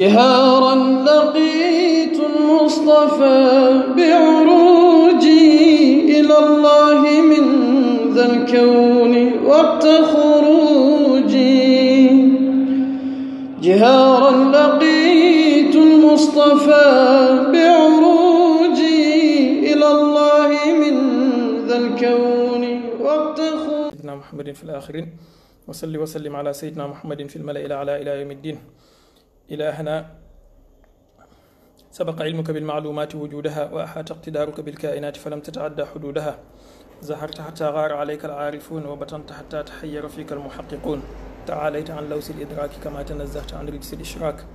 بهارا لقيت المصطفى بعروجي إلى الله من ذا الكون وقت خروجي. جهارا لقيت المصطفى بعروجي إلى الله من ذا الكون وقت خروجي. سيدنا محمد في الآخرين وصل وسلم على سيدنا محمد في الملأ الأعلى إلى يوم الدين. إلهنا سبق علمك بالمعلومات وجودها وأحاط اقتدارك بالكائنات فلم تتعدى حدودها. زهرت حتى غار عليك العارفون وبطنت حتى تحير فيك المحققون. تعاليت عن لوث الإدراك كما تنزهت عن رجس الإشراك.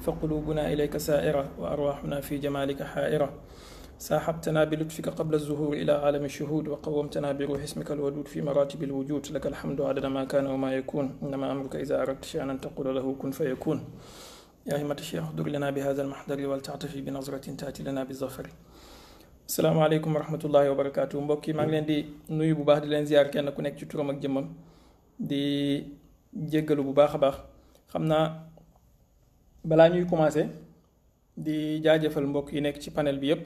فقلوبنا إليك سائرة وأرواحنا في جمالك حائرة. ساحبتنا بلطفك قبل الظهور إلى عالم الشهود وقومتنا بروح اسمك الودود في مراتب الوجود. لك الحمد عدد ما كان وما يكون. إنما أمرك إذا أردت شيئا أن تقول له كن فيكون. يا همة الشيخ احضر لنا بهذا المحضر ولتعطفي بنظرة تأتي لنا بالظفر. asalaamaaleykum wa rahmatullahi wa barakaatu. mbokk yi maa ngi leen di nuyu bu baax di leen ziar kenn ku nekk ci turam ak jëmmam di jéggalu bu baax a baax. xam naa balaa ñuy commencé di jaajëfal mbokk yi nekk ci panel bi yépp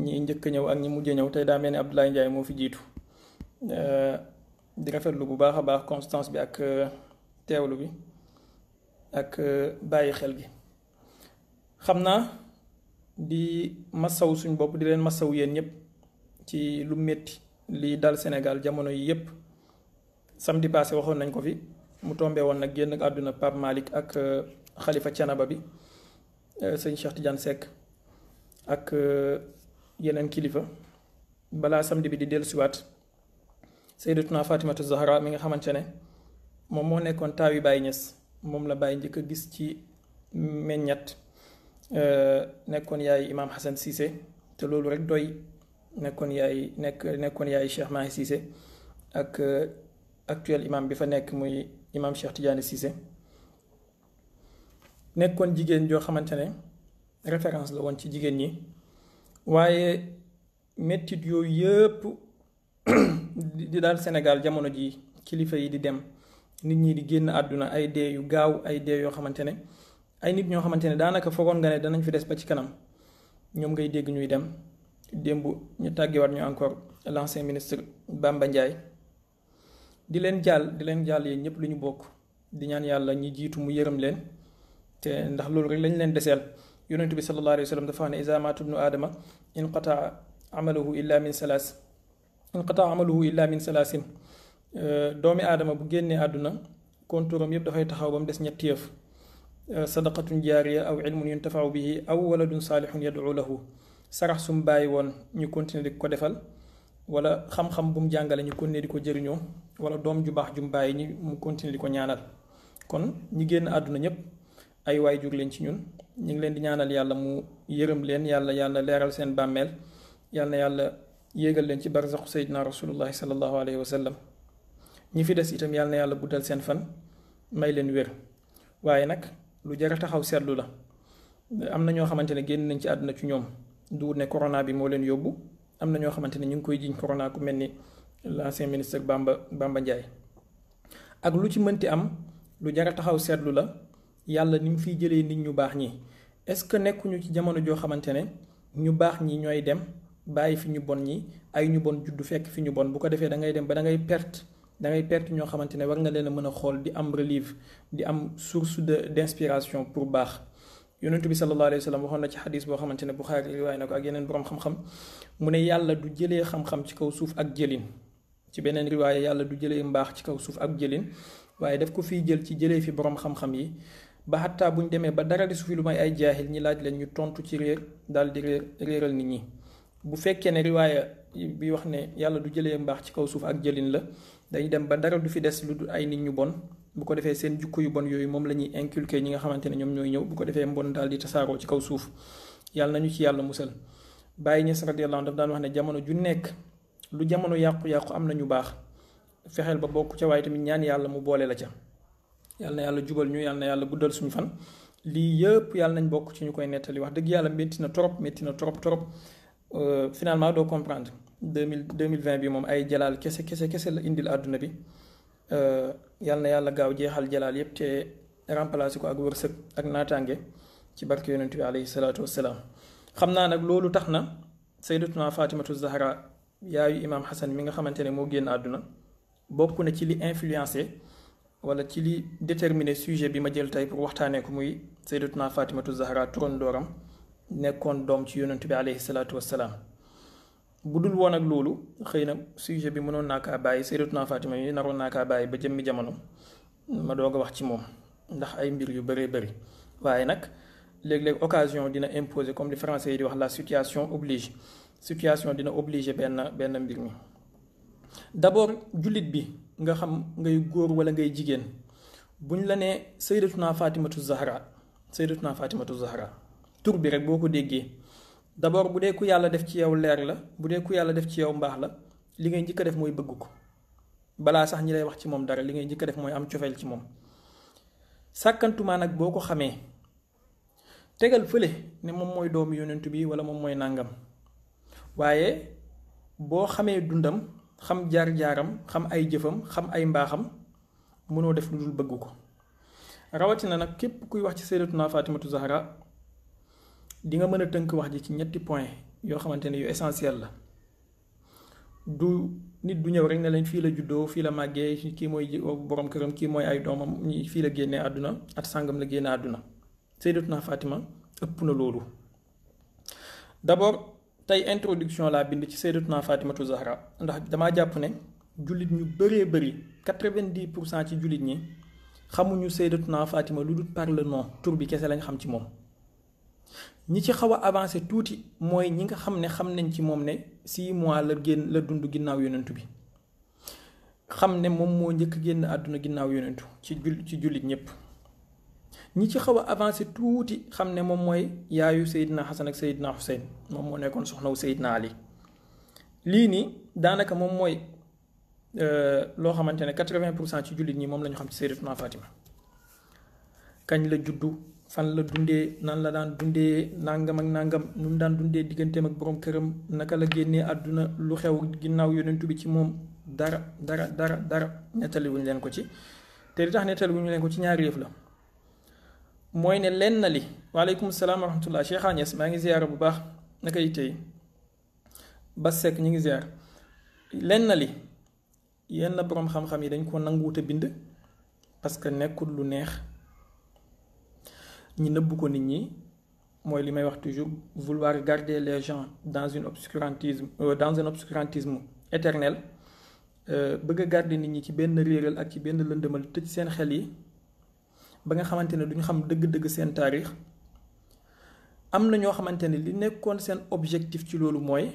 ñi njëkk ñëw ak ñi mujj ñëw tey daa mel ni Abdoulaye Ndiaye moo fi jiitu. di rafetlu bu baax a baax constance bi ak teewlu bi ak bàyyi xel gi. xam naa di masaw suñ bopp di leen masaw yéen ñëpp ci lu metti li dal Sénégal jamono yi yépp. samedi passé waxoon nañ ko fi mu tombé woon nag génn àdduna Pape Malick ak Khalifa Thiénaba bi sëñ Cheikh Tidiane Seck ak yeneen kilifa. balaa samedi bi di dellusiwaat Sayyidatuna Fatimatu Zahra mi nga xamante ne moom moo nekkoon taawi Baye Niass moom la Baye njëkk a gis ci meññat nekkoon yaay Imam Hassan Cissé te loolu rek doy nekkoon yaay Cheikh Mahi Cissé ak actuel imam bi fa nekk muy imam Cheikh Tidiane Cissé. nekkoon jigéen joo xamante ne référence la woon ci jigéen ñi waaye mettit yooyu yëpp di daal Sénégal jamono ji kilifa yi di dem nit ñi di génn àdduna ay dee yu gaaw ay dee yoo xamante ne ay nit ñoo xamante ne daanaka foogoon nga ne danañ fi des ba ci kanam ñoom ngay dégg ñuy dem. démb ñu tàggewaat ñu encore l'ancien ministre Bamba Ndiaye di leen jàll yéen ñëpp lu ñu bokk di ñaan yàlla ñi jiitu mu yërëm leen te ndax loolu rek lañ leen deseel. yonent bi sallallahu alayhi wa sallam dafa wax ne iza maata ibnu aadama inqataa amaluhu illa min salaasin. doomi aadama bu génnee àdduna konturam yëpp dafay taxaw ba mu des ñetti yëf. sadaqatun jaariya aw ilmun yuntafau bihi aw waladun saalihun yad'u lahu. sarax sum bàyyi woon ñu continuer di ko defal wala xam-xam bu mu jàngale ñu continuer di ko jëriñoo wala doom ju baax ju mu bàyyi ñu mu continuer di ko ñaanal. kon ñi génn àdduna ñëpp ay waajur leen ci ñun ñu ngi leen di ñaanal yàlla mu yërëm leen yàlla leeral seen bàmmeel yàlla yéegal leen ci barzaqu sayyidina rasulullahi sallallahu alayhi wa sallam. ñi fi des itam yàlla guddal seen fan may leen wér. waaye nag lu jar a taxaw seetlu la am na ñoo xamante ne génn nañ ci àdduna ci ñoom du ne corona bi moo leen yóbbu. am na ñoo xamante ne ñu ngi koy jiñ corona ku mel ni l'ancien ministre Bamba Ndiaye. ak lu ci mënti am lu jar a taxaw seetlu la yàlla ni mu fiy jëlee nit ñu baax ñi. est-ce que nekkuñu ci jamono joo xamante ne ñu baax ñi ñooy dem bàyyi fi ñu bon ñi ay ñu bon juddu fekk fi ñu bon bu ko defee da ngay dem ba da ngay perte ñoo xamante ne war nga leen a mën a xool di am relief di am source d'inspiration pour baax. yonentu bi sallallahu alayhi wa sallam waxoon na ci xadis boo xamante ne Buxaari riwaay na ko ak yeneen boroom xam-xam mu ne yàlla du jëlee xam-xam ci kaw suuf ak jëlin. ci beneen riwaay yàlla du jëlee mbaax ci kaw suuf ak jëlin waaye daf ko fiy jël ci jëlee fi boroom xam-xam yi ba xattaa buñ demee ba dara di su fi lu may ay jaahil ñi laaj leen ñu tontu ci réer daal di réeral nit ñi. bu fekkee ne riwaaya bi wax ne yàlla du jëlee mbaax ci kaw suuf ak jëlin la dañu dem ba dara du fi des lu dul ay nit ñu bon bu ko defee seen jukko yu bon yooyu moom la ñuy inculquer ñi nga xamante ne ñoom ñooy ñëw bu ko defee mbon daal di tasaaroo ci kaw suuf yàlla nañu ci yàlla musal. Baye Niass radiyallahu anhu daf daan wax ne jamono ju nekk lu jamono yàqu-yàqu am na ñu baax fexeel ba bokk ca waaye tamit ñaan yàlla mu boole la ca. yàlla na yàlla jubal ñu yàlla na yàlla guddal suñu fan lii yëpp yàlla nañ bokk ci ñu koy nettali wax dëgg yàlla métti na trop. Finalement doo comprendre 2020 bi moom ay jalaal kese la indil àdduna bi. yàlla na yàlla gaaw jeexal jalaal yépp te remplacer ko ak wërsëg ak naataange ci barke yonent bi alayhi salaatu wassalaam. xam naa nag loolu tax na sayyidatuna Fatimatu Zahra yaayu imaam Xasan mi nga xamante ne moo génn àdduna bokk na ci li influencé wala ci li déterminé sujet bi ma jël tey pour waxtaanee ko muy sayyidatuna Fatimatu Zahra turandooram nekkoon doom ci yonent bi alayhi salaatu wassalaam. bu dul woon ak loolu xëy na sujet bi mënoon naa kaa bàyyi sayyidatuna Fatima yi naroon naa kaa bàyyi ba jëmmi jamono ma doog a wax ci moom ndax ay mbir yu bëree bëri waaye nag léeg-léeg occasion dina imposer comme li français yi di wax la situation oblige situation dina obliger benn mbir mi. d'abord jullit bi nga xam ngay góor wala ngay jigéen buñ la nee sayyidatuna Fatimatu Zahra tur bi rek boo ko déggee d'abord bu dee ku yàlla def ci yow leer la bu dee ku yàlla def ci yow mbaax la li ngay njëkk a def mooy bëgg ko balaa sax ñi lay wax ci moom dara li ngay njëkk a def mooy am cofeel ci moom. sàkkantumaa nag boo ko xamee tegal fële ne moom mooy doomu yonent bi wala moom mooy nàngam waaye boo xamee dundam xam jaar-jaaram xam ay jëfam xam ay mbaaxam mënoo def lu dul bëgg ko. rawatina nag képp kuy wax ci sayyidatuna Fatimatu Zahra di nga mën a tënk wax ji ci ñetti point yoo xamante ne yu essentiel la. du nit du ñëw rek ne leen fii la juddoo fii la màggee kii mooy borom këram kii mooy ay doomam ñi fii la génnee àdduna at sàngam la génne àdduna. sayyidatuna Fatima ëpp na loolu. d'abord tey introduction laa bind ci sayyidatuna Fatimatu Zahra ndax damaa jàpp ne jullit ñu bëree bëri 90% ci jullit ñi xamuñu sayyidatuna Fatima lu dul par le nom tur bi kese lañ xam ci moom. ñi ci xaw a avancé tuuti mooy ñi nga xam ne xam nañ ci moom ne 6 mois la dund ginnaaw yonentu bi xam ne moom moo njëkk génn àdduna ginnaaw yonentu ci jullit ñépp. ñi ci xaw a avancé tuuti xam ne moom mooy yaayu Seydina Xasan ak Seydina Xuseyn moom moo nekkoon soxnawu Seydina Ali. lii nii daanaka moom mooy loo xamante ne 80% ci jullit ñi moom la ñu xam ci sayyidatuna Fatima. kañ la juddu fan la dundee nan la daan dundee nangam ak nangam nu mu daan dundee digganteem ak borom këram naka la génnee àdduna lu xew ginnaaw yonentu bi ci moom dara nettali wuñu leen ko ci. te li tax nettali wuñu leen ko ci ñaari yëf la mooy ne lenn li waaleykum salaam wa rahmatullah Cheikh Agnès maa ngi ziyaara bu baax naka yi tey Bas Seck ñu ngi ziyaar lenn li yenn borom xam-xam yi dañ ko nanguwut a bind parce que nekkul lu neex. ñi nëbb ko nit ñi mooy li may wax toujours vouloir garder les gens dans un obscurantisme éternel bëgg a garder nit ñi ci benn réeral ak ci benn lëndëmal tëj seen xel yi ba nga xamante ne duñu xam dëgg-dëgg seen taarix. am na ñoo xamante ne li nekkoon seen objectif ci loolu mooy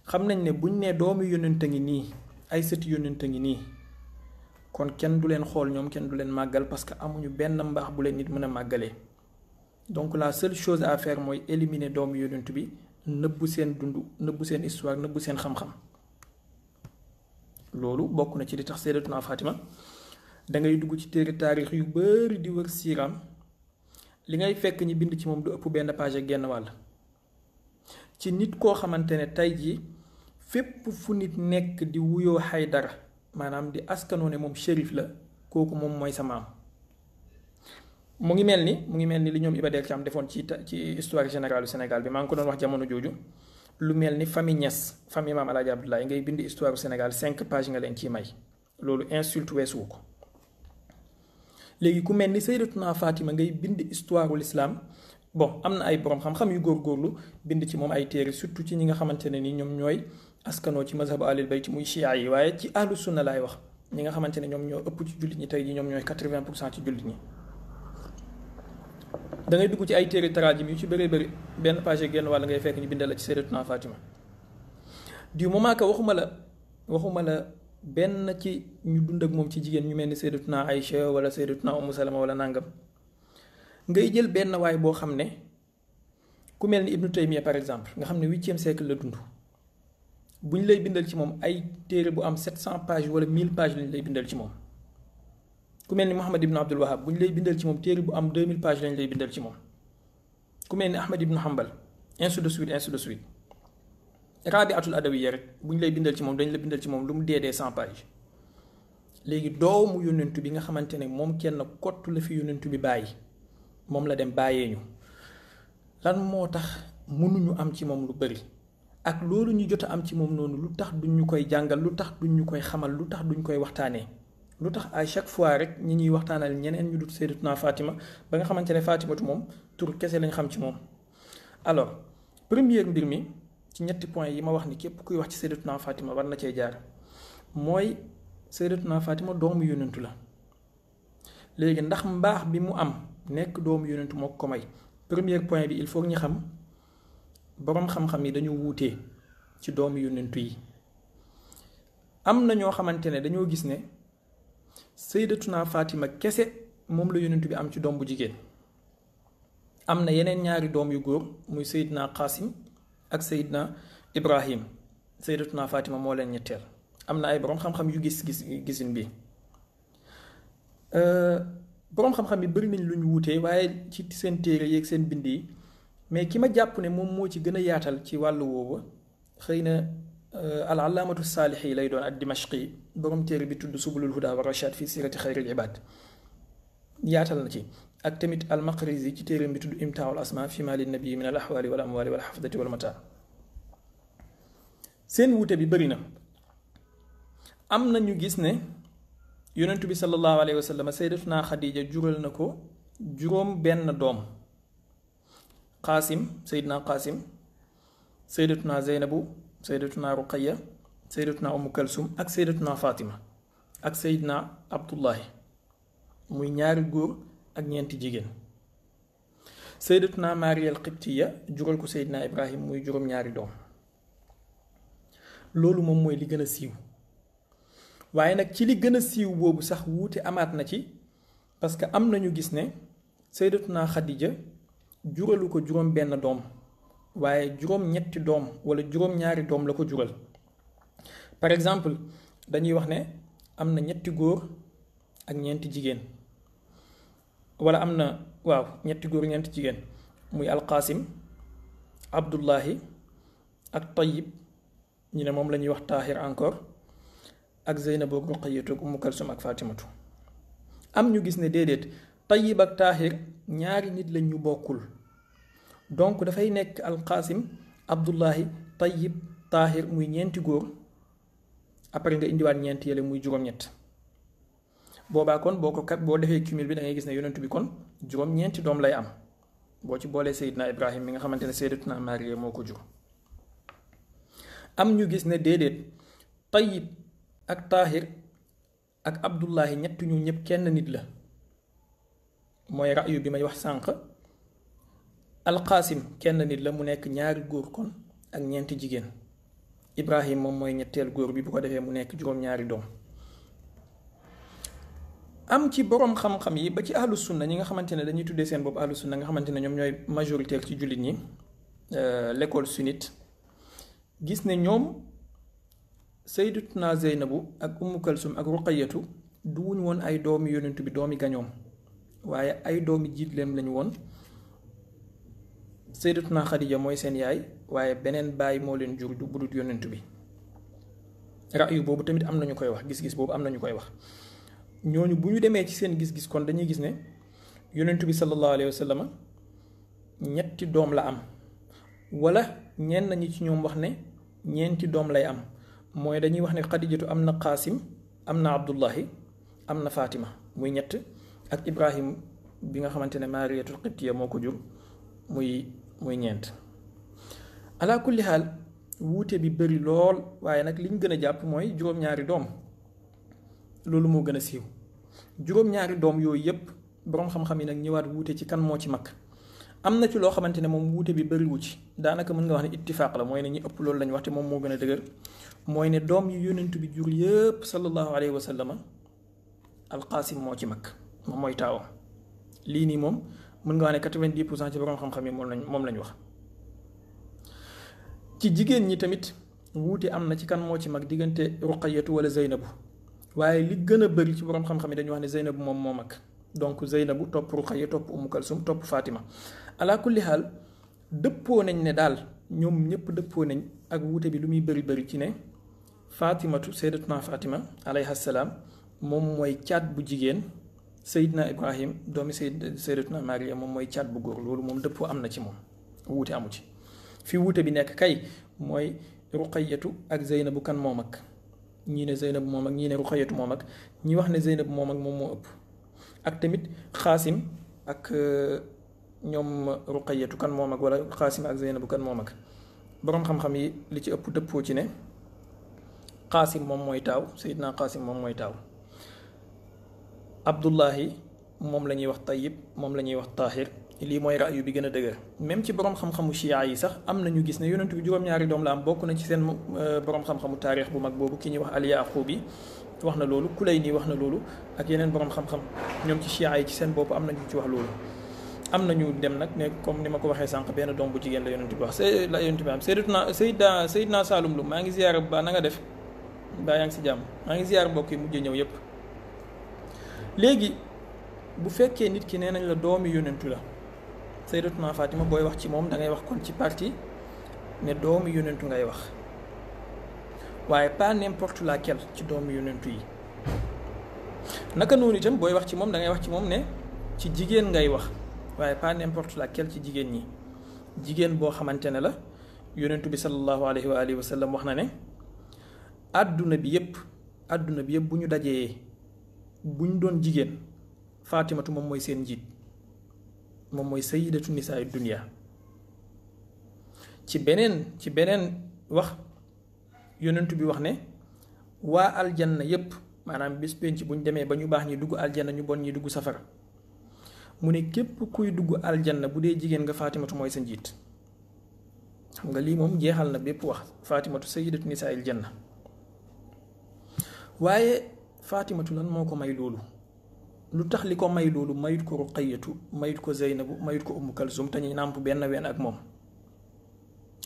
xam nañ ne buñ ne doomu yónnent a ngi nii ay sëti yónnent a ngi nii kon kenn du leen xool ñoom kenn du leen màggal parce que amuñu benn mbaax bu leen nit mën a màggalee. donc la seule chose à faire mooy éliminer doomu yonent bi nëbbu seen dund nëbbu seen histoire nëbbu seen xam-xam. loolu bokk na ci li tax sayyidatuna Fatima da ngay dugg ci téere taarix yu bari di wër siiraam li ngay fekk ñi bind ci moom du ëpp benn page ak genn wàll. ci nit koo xamante ne tey jii fépp fu nit nekk di wuyoo Haydara maanaam di askanoo ne moom shérif la kooku moom mooy sa maam. mu ngi mel ni li ñoom Iba Der Thiam defoon ci histoire générale du Sénégal bi maa ngi ko doon wax jamono jooju lu mel ni famille Niass famille maam El Hadj Abdoulaye ngay bind histoire du Sénégal 5 pages nga leen ciy may loolu insulte weesuwu ko. léegi ku mel ni sayyidatuna Fatima ngay bind histoire ul islam bon am na ay borom xam-xam yu góorgóorlu bind ci moom ay téere surtout ci ñi nga xamante ne ni ñoom ñooy askanoo ci mazhabu ahlul bayt muy chia yi waaye ci ahlu sunna laay wax ñi nga xamante ne ñoom ñoo ëpp ci jullit ñi tey ji ñoom ñooy 80% ci jullit ñi. da ngay dugg ci ay téere taraajim yu ci bëree bëri benn page genn wàll ngay fekk ñu bindal la ci sayyidatuna Fatima du moment que waxuma la benn ci ñu dund ak moom ci jigéen ñu mel ni sayyidatuna Aïcha wala sayyidatuna Umm Salama wala nangam ngay jël benn waay boo xam ne ku mel ni Ibnu Taymiya par exemple nga xam ne 8e siècle la dund bu ñu lay bindal ci moom ay téere bu am 700 pages wala 1000 pages lañ lay bindal ci moom. ku mel ni Muhammad ibn Abdul Wahab bu ñu lay bindal ci moom téere bu am 2000 pages lañ lay bindal ci moom ku mel ni Ahmad ibn Hanbal ainsi de suite Rabi'atul Adawiyya rek bu ñu lay bindal ci moom dañ la bindal ci moom lu mu dee 100 pages. léegi doomu yonentu bi nga xamante ne moom kenn kott la fi yonentu bi bàyyi moom la dem bàyyee ñu lan moo tax mënuñu am ci moom lu bari ak loolu ñu jot a am ci moom noonu lu tax duñ ñu koy jàngal lu tax duñ ñu koy xamal lu tax duñ koy waxtaanee lu tax à chaque fois rek ñi ñuy waxtaanal ñeneen ñu dut Sayyidatuna Fatima ba nga xamante ne Fatimatu moom tur kese lañ xam ci moom. alors première mbir mi ci ñetti point yi ma wax ni képp kuy wax ci Sayyidatuna Fatima war na cee jaar mooy Sayyidatuna Fatima doomu yonentu la léegi ndax mbaax bi mu am nekk doomu yonentu moo ko may premier point bi il faut ñu xam boroom xam-xam yi dañu wuutee ci doomu yonentu yi am na ñoo xamante ne dañoo gis ne Sayyidatuna Fatima kese moom la yonentu bi am ci doom bu jigéen am na yeneen ñaari doom yu góor muy Seydina Qasim ak Seydina Ibrahim Sayyidatuna Fatima moo leen ñetteel am na ay boroom xam-xam yu gisin bi boroom xam-xam yi bari nañ lu ñu wuutee waaye ci seen téere yeeg seen bind yi mais ki ma jàpp ne moom moo ci gën a yaatal ci wàllu woowu xëy na al allaamatu saalixi lay doon ak dimashqi boroom téere bi tudd subulul huda wa rashad fi sirati xayril ibad yaatal na ci ak tamit al maqrizi ci téere bi tudd imtaaul asma fi ma lin nabii min al ahwali wal amwali wal xafdati wal mata seen wuute bi bëri na am na ñu gis ne yonentu bi sallallahu alayhi wa sallam sayyidatuna Xadija jural na ko juróom benn doom Qaasim Seydina Qaasim sayyidatuna Zeynabu sayyidatuna Ruqayya sayyidatuna Umu Kalsum ak sayyidatuna Fatima ak Seydina Abdullahi muy ñaari góor ak ñeenti jigéen sayyidatuna Maariya al-Qibtiya jural ko Seydina Ibrahim muy juróom-ñaari doom loolu moom mooy li gën a siiw waaye nag ci li gën a siiw boobu sax wuute amaat na ci parce que am nañu gis ne sayyidatuna Xadija juralu ko juróom benn doom waaye juróom ñetti doom wala juróom ñaari doom la ko jural par exemple dañuy wax ne am na ñetti góor ak ñeenti jigéen wala am na waaw ñetti góor ñeenti jigéen muy alqaasim abdullahi ak tayyib ñu ne moom la ñuy wax taahir encore ak Zeynab ak Ruqayyatu ak Umu Kalsum ak Fatimatu am ñu gis ne déedéet tayyib ak taahir ñaari nit lañ ñu bokkul donc dafay nekk alqaasim abdullahi tayyib taahir muy ñeenti góor après nga indiwaat ñeenti yële muy juróom-ñett boobaa kon boo defee cumul bi da ngay gis ne yonentu bi kon juróom-ñeenti doom lay am boo ci boolee Seydina Ibrahim mi nga xamante ne Sayyidatuna Maariya moo ko jur am ñu gis ne déedéet tayyib ak taahir ak abdullahi ñett ñu ñëpp kenn nit la mooy rayu bi may wax sànq alqaasim kenn nit la mu nekk ñaari góor kon ak ñeenti jigéen Ibrahim moom mooy ñetteel góor bi bu ko defee mu nekk juróom-ñaari doom am ci boroom xam-xam yi ba ci ahlu sunna ñi nga xamante ne dañuy tuddee seen bopp ahlu sunna nga xamante ne ñoom ñooy majoritaire ci jullit ñi l'école sunnite gis ne ñoom sayyidatuna Zeynabu ak Umu Kalsum ak Ruqayyatu du wuñ woon ay doomi yonentu bi doomi gañoom waaye ay doomi jiitleem lañu woon sayyidatuna Xadija mooy seen yaay waaye beneen baay moo leen jur du budut yonentu bi rayu boobu tamit am nañu koy wax gis-gis boobu am nañu koy wax ñooñu bu ñu demee ci seen gis-gis kon dañuy gis ne yonentu bi sallallahu alayhi wa sallam ñetti doom la am wala ñenn ñi ci ñoom wax ne ñeenti doom lay am mooy dañuy wax ne Xadijatu am na Qaasim am na Abdullahi am na Fatima muy ñett ak Ibrahim bi nga xamante ne Maariyatul Qibtiya moo ko jur muy ñeent ala kulli xaal wuute bi bëri lool waaye nag liñ gën a jàpp mooy juróom-ñaari doom loolu moo gën a siiw juróom-ñaari doom yooyu yépp boroom xam-xam yi nag ñëwaat wuute ci kan moo ci mag am na ci loo xamante ne moom wuute bi bëriwu ci daanaka mën nga wax ne ittifaaq la mooy ne ñi ëpp loolu lañ wax te moom moo gën a dëgër mooy ne doom yu yonent bi jur yépp sallallahu alayhi wa sallam alqaasim moo ci mag moom mooy taawam lii nii moom mën nga wax ne 90% ci boroom xam-xam yi moom lañ wax ci jigéen ñi tamit wuute am na ci kan moo ci mag diggante Ruqayyatu wala Zeynabu waaye li gën a bëri ci boroom xam-xam yi dañu wax ne Zeynabu moom moo mag donc Zeynabu topp Ruqayya topp Umu Kalsum topp Fatima ala kulli xaal dëppoo nañ ne daal ñoom ñëpp dëppoo nañ ak wuute bi lu muy bëri ci ne Fatimatu sayyidatuna Fatima alayha salaam moom mooy caat bu jigéen Seydina Ibrahim doomi sayyidatuna Maariya moom mooy caat bu góor loolu moom dëppoo am na ci moom wuute amu ci. fi wuute bi nekk kay mooy Ruqayyatu ak Zeynabu kan moom ak ñii ne Zeynabu moom ak ñii ne Ruqayyatu moom ak ñi wax ne Zeynabu moom ak moom moo ëpp ak tamit Xaasim ak ñoom Ruqayyatu kan moom ak wala Xaasim ak Zeynabu kan moom ak boroom xam-xam yi li ci ëpp dëppoo ci ne Xaasim moom mooy taaw Seydina Xaasim moom mooy taaw Abdullahi moom la ñuy wax Tayyib moom la ñuy wax Taahir lii mooy raayu bi gën a dëgër même ci borom xam-xamu chia yi sax am na ñu gis ne yonent bi juróom-ñaari doom la am bokk na ci seen borom xam-xamu taarix bu mag boobu ki ñuy wax al-Yaqubi wax na loolu Kulayni wax na loolu ak yeneen borom xam-xam ñoom ci chia yi ci seen bopp am na ñu ci wax loolu. am na ñu dem nag ne comme ni ma ko waxee sànq benn doom bu jigéen la yonent bi wax la yonent bi am Seydina Saalum Lu maa ngi ziyaara ba na nga def baa yaa ngi si jàmm maa ngi ziyaara mbokk yi mujj ñëw yépp léegi bu fekkee nit ki nee nañ la doomi yonentu la Sayyidatuna Fatima booy wax ci moom da ngay wax kon ci parti ne doomi yonentu ngay wax waaye pas n'importe laquelle ci doomi yonentu yi naka noonu itam booy wax ci moom da ngay wax ci moom ne ci jigéen ngay wax waaye pas n'importe laquelle ci jigéen ñi jigéen boo xamante ne la yonentu bi sallallahu alayhi wa alihi wa sallam wax na ne àdduna bi yépp bu ñu dajee bu ñu doon jigéen Fatimatu moom mooy seen njiit moom mooy sayyidatu nisaa dunya ci beneen wax yonentu bi wax ne waa aljanna yépp maanaam bis penc bu ñu demee ba ñu baax ñi dugg aljanna ñu bon ñi dugg safara mu ne képp kuy dugg aljanna bu dee jigéen nga Fatimatu mooy sa njiit xam nga lii moom jeexal na bépp wax Fatimatu sayyidatu nisaa janna waaye Fatimatu lan moo ko may loolu lu tax li ko may loolu mayut ko Ruqayyatu mayut ko Zeynabu mayut ko Ummu Kalsum te ñu nàmp benn ween ak moom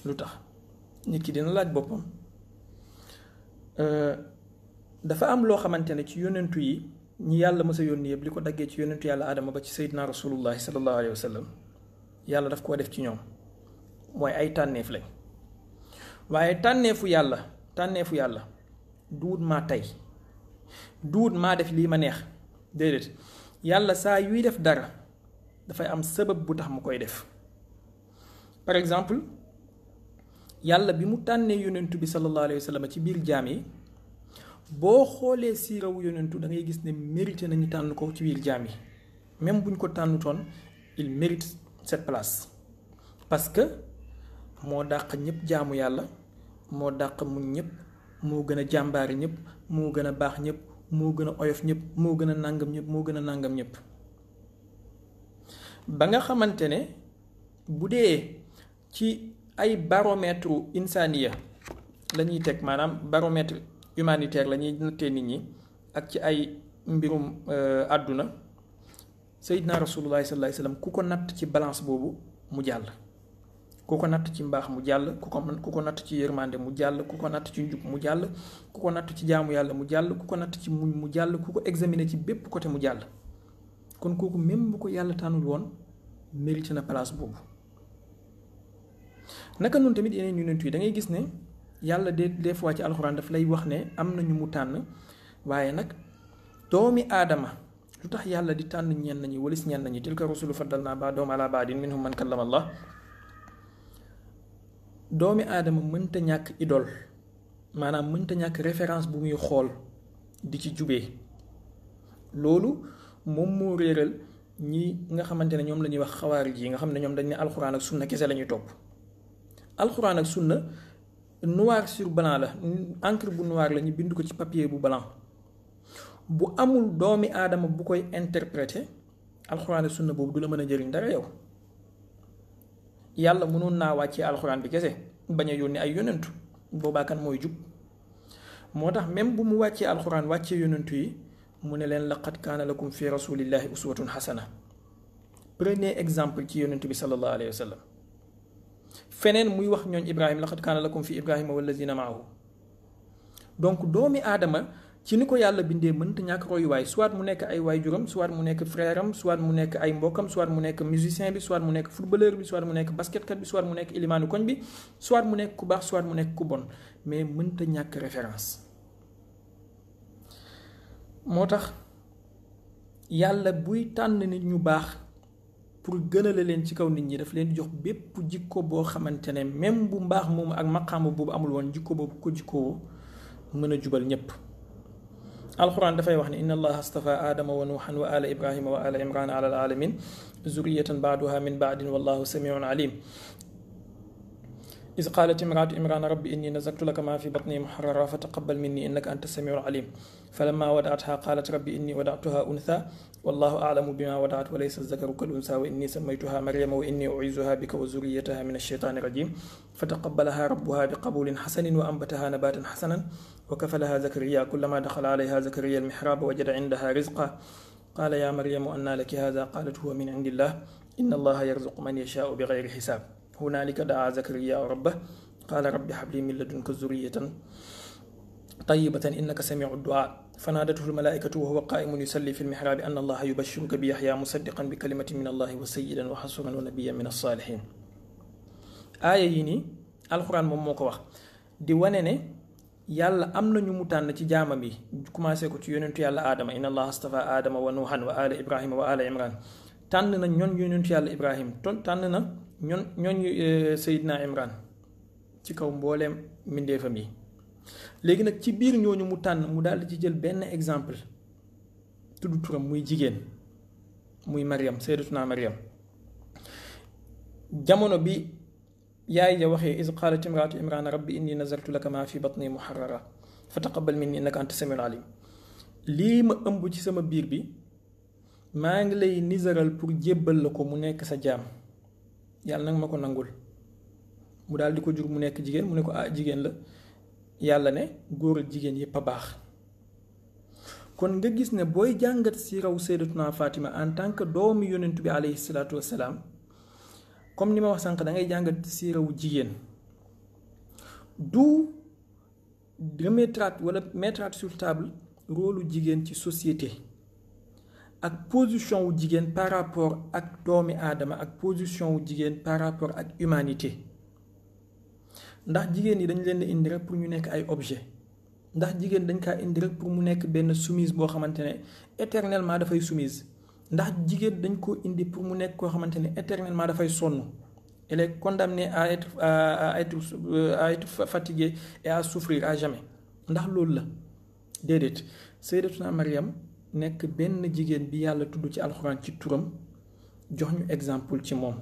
lu tax nit ki dina laaj boppam dafa am loo xamante ne ci yonentu yi ñi yàlla mës a yónni yëpp li ko daggee ci yonentu yàlla Adama ba ci Seydina Rasulullahi sallallahu alayhi wa sallam yàlla daf koo def ci ñoom mooy ay tànneef lañ waaye tànneefu yàlla duut maa tey duut maa def lii ma neex déedéet yàlla saa yuy def dara dafay am sabab bu tax mu koy def par exemple yàlla bi mu tànnee yonentu bi sallallahu alayhi wa sallam ci biir jaam yi boo xoolee siirawu yonentu da ngay gis ne mérité nañu tànn ko ci biir jaam yi même buñ ko tànnutoon il mérite cette place parce que moo dàq ñëpp jaamu yàlla moo dàq muñ ñëpp moo gën a jàmbaari ñëpp moo gën a baax ñëpp moo gën a oyof ñëpp moo gën a nàngam ñëpp ba nga xamante ne bu dee ci ay baromètre insaniya la ñuy teg maanaam baromètre humanitaire la ñuy nattee nit ñi ak ci ay mbirum àdduna Seydina Rasulullahi sallallahu alayhi wasallam ku ko natt ci balance boobu mu jàll ku ko natt ci mbaax mu jàll ku ko natt ci yërmande mu jàll ku ko natt ci njub mu jàll ku ko natt ci jaamu yàlla mu jàll ku ko natt ci muñ mu jàll ku ko examiner ci bépp côté mu jàll kon kooku même bu ko yàlla tànnul woon mérite na place boobu naka noonu tamit yeneen yonent yi da ngay gis ne yàlla des fois ci alxuraan daf lay wax ne am na ñu mu tànn waaye nag doomi aadama lu tax yàlla di tànn ñenn ñi walis ñenn ñi tilka rusulu faddalnaa ba'dahum alaa ba'din minhum man kallama Allah doomi aadama mënta ñàkk idole maanaam mënta ñàkk référence bu muy xool di ci jubee loolu moom moo réeral ñi nga xamante ne ñoom la ñuy wax xawaarij yi nga xam ne ñoom dañ ne alxuraan ak sunna kese la ñuy topp alxuraan ak sunna noir sur blanc la encre bu noir la ñu bind ko ci papier bu blanc bu amul doomi aadama bu koy interpréter alxuraan ak sunna boobu du la mën a jëriñ dara yow yàlla mënoon naa wàccee alxuraan bi kese bañ a yónni ay yonentu boobaa kan mooy jub moo tax même bu mu wàccee alxuraan wàccee yonentu yi mu ne leen laqad kaana lakum fi rasulillahi uswatun xasana prenez exemple ci yonentu bi sallallahu alayhi wa sallam feneen muy wax ñooñ Ibrahima laqad kaana lakum fi Ibrahima wallazina maahu donc doomi aadama ci ni ko yàlla bindee mënta ñàkk royuwaay soit mu nekk ay waajuram soit mu nekk frère am soit mu nekk ay mbokkam soit mu nekk musicien bi soit mu nekk footballeur bi soit mu nekk basketkat bi soit mu nekk ilimaanu koñ bi soit mu nekk ku baax soit mu nekk ku bon mais mënta ñàkk référence moo tax yàlla buy tànn nit ñu baax pour gënale leen ci kaw nit ñi daf leen di jox bépp jikko boo xamante ne même bu mbaax moom ak maqaama boobu amul woon jikko boobu ko jikkoo mën a jubal ñépp. alquran dafay wax ne inna allaha astafa aadama wa nuuhan wa ala ibrahima wa ala imran ala alalamin zuriyatan baaduha min baadin wallahu samiun alim. إذ قالت امرأة عمران رب إني نذرت لك ما في بطني محررا فتقبل مني إنك أنت السميع العليم فلما ودعتها قالت رب إني ودعتها أنثى والله أعلم بما ودعت وليس الذكر كالأنثى وإني سميتها مريم وإني أعيذها بك وذريتها من الشيطان الرجيم فتقبلها ربها بقبول حسن وأنبتها نباتا حسنا وكفلها زكريا كلما دخل عليها زكريا المحراب وجد عندها رزقا قال يا مريم أنى لك هذا قالت هو من عند الله إن الله يرزق من يشاء بغير حساب هنالك دعا زكريا ربه قال رب هب لي من لدنك ذرية طيبة إنك سميع الدعاء فنادته الملائكة وهو قائم يصلي في المحراب أن الله يبشرك بيحيى مصدقا بكلمة من الله وسيدا وحصورا ونبيا من الصالحين. aaya yi nii alxuraan moom moo ko wax di wane ne yàlla am na ñu mu tànn ci jaamam yi commencé ko ci yonentu yàlla aadama inna allaha astafa aadama wa nuuhan wa ala ibrahima wa ala imran tànn na ñoon yonentu yàlla ibrahim tànn na ñoon sayidna imran ci kaw mbooleem mbindeefam yi. léegi nag ci biir ñooñu mu tànn mu daal di ci jël benn exemple tudd turam muy jigéen muy Maryam sayyidatuna Maryam. jamono bi yaay ja waxee iz qaalat imraatu imrana rabbi inni nazartu laka ma fi batni muharrara fa taqabbal minni innaka anta samiul alim. lii ma ëmb ci sama biir bi maa ngi lay nisaral pour jébbal la ko mu nekk sa jaam yàlla nag ma ko nangul. mu daal di ko jur mu nekk jigéen mu ne ko jigéen la yàlla ne góor ak jigéen yépp a baax. kon nga gis ne booy jàngat si raw sayyidatuna Fatima en tant que doomu yonent bi alayhi salaatu wassalaam comme ni ma wax sànq da ngay jàngat si raw jigéen du remettre wala mettre sur table rôle jigéen ci société ak position wu jigéen par rapport ak doomi aadama ak position wu jigéen par rapport ak humanité. ndax jigéen yi dañ leen di indi rek pour ñu nekk ay objet ndax jigéen dañ kaa indi rek pour mu nekk benn soumise boo xamante ne éternellement dafay soumise ndax jigéen dañ ko indi pour mu nekk koo xamante ne éternellement dafay sonn elle est condamnée à être fatiguée et à souffrir à jamais ndax loolu la déedéet. sayyidatuna Maryam nekk benn jigéen bi yàlla tudd ci alxuraan ci turam jox ñu exemple ci moom.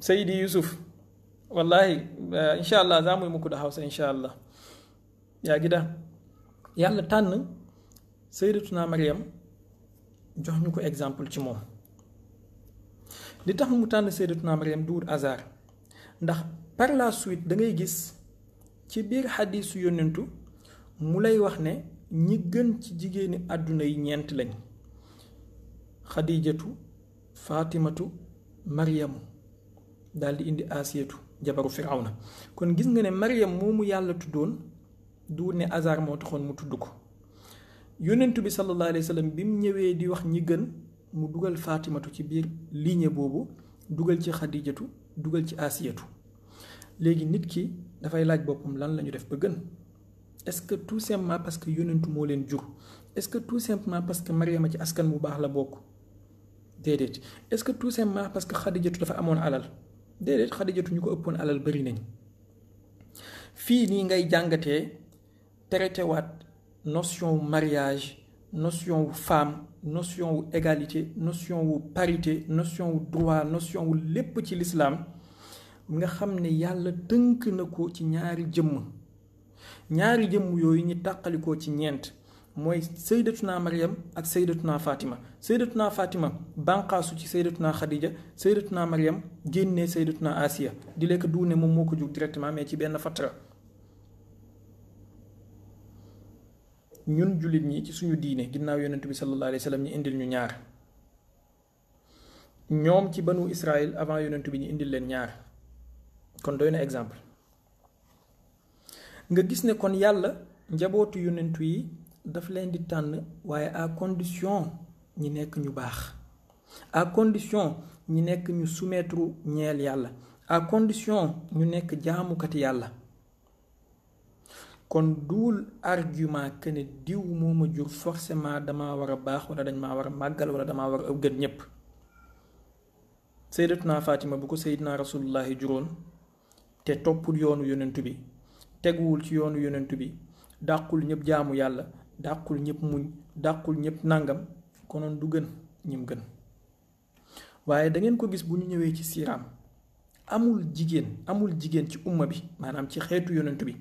Seydi Yusuf wallahi insha allah za mu yi muku da Hausa insha allah yaa gida yàlla tànn sayyidatuna Maryam jox ñu ko exemple ci moom. li tax mu tànn sayyidatuna Maryam duur hasard ndax par la suite da ngay gis ci biir xadiisu yónnentu mu lay wax ne ñi gën ci jigéeni àdduna yi ñeent lañ: Xadijatu, Fatimatu, Maryamu daal di indi Asiyatu jabaru Firawna. kon gis nga ne Maryam moomu yàlla tuddoon du ne hasard moo taxoon mu tudd ko. yónnentu bi sallallahu alayhi wa sallam bi mu ñëwee di wax ñi gën mu dugal Fatimatu ci biir ligne boobu, dugal ci Xadijatu, dugal ci Asiyatu. léegi nit ki dafay laaj boppam lan la ñu def ba gën. est-ce que tout simplement parce que yónnentu moo leen jur? est-ce que tout simplement parce que Maryama ci askan bu baax la bokk? déedéet. est-ce que tout simplement parce que Xadijatu dafa amoon alal? déedéet. Xadijatu ñu ko ëppoon alal bari nañ. fii nii ngay jàngatee traité waat notion wu mariage, notion wu femme, notion wu égalité, notion wu parité, notion wu droit, notion wu lépp ci l'islam nga xam ne yàlla tënk na ko ci ñaari jëmm yooyu ñu tàqalikoo ci ñeent, mooy sayyidatuna Maryam ak sayyidatuna Fatima. sayyidatuna Fatima banqaasu ci sayyidatuna Khadija, sayyidatuna Maryam génnee sayyidatuna Asiya di lekk duune moom moo ko jug directement mais ci benn fatra. ñun jullit ñi ci suñu diine ginnaaw yonent bi sallallahu alayhi wa sallam ñu indil ñu ñaar, ñoom ci banu Israël avant yonent bi ñu indil leen ñaar. kon doy na exemple nga gis ne kon yàlla njabootu yonentu yi daf leen di tànn, waaye à condition ñi nekk ñu baax, à condition ñi nekk ñu soumettre ñeel yàlla, à condition ñu nekk jaamukati yàlla. kon duul argument que ne diw moo ma jur forcément damaa war a baax wala dañ maa war a màggal wala damaa war a gën ñépp. sayyidatuna Fatima bu ko sayyidina rasulullahi juróon te toppul yoonu yonentu bi teguwul ci yoonu yonentu bi dàqul ñëpp jaamu yàlla dàqul ñëpp muñ dàqul ñëpp nàngam konoon du gën ñim gën. waaye da ngeen ko gis bu ñu ñëwee ci siiraam amul jigéen ci umma bi maanaam ci xeetu yonentu bi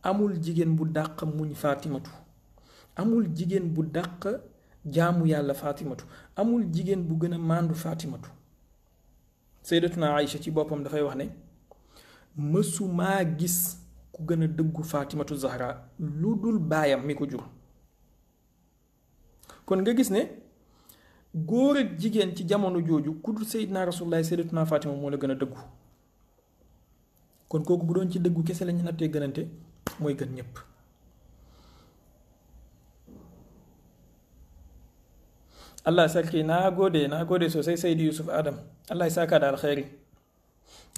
amul jigéen bu dàq muñ Fatimatu, amul jigéen bu dàq jaamu yàlla Fatimatu, amul jigéen bu gën a màndu Fatimatu. sayyidatuna Aïcha ci boppam dafay wax ne mësumaa gis ku gën a dëggu Fatimatu Zahra lu dul baayam mi ko jur. kon nga gis ne góor ak jigéen ci jamono jooju ku dul sayyidina Rasulullah sayyidatuna Fatima moo la gën a dëggu. kon kooku bu doon ci dëggu kese lañu nattee gënante mooy gën ñépp. Allah sarki na gode sosai Saidi Yusuf Adam, Allah ya saka da alkhairi.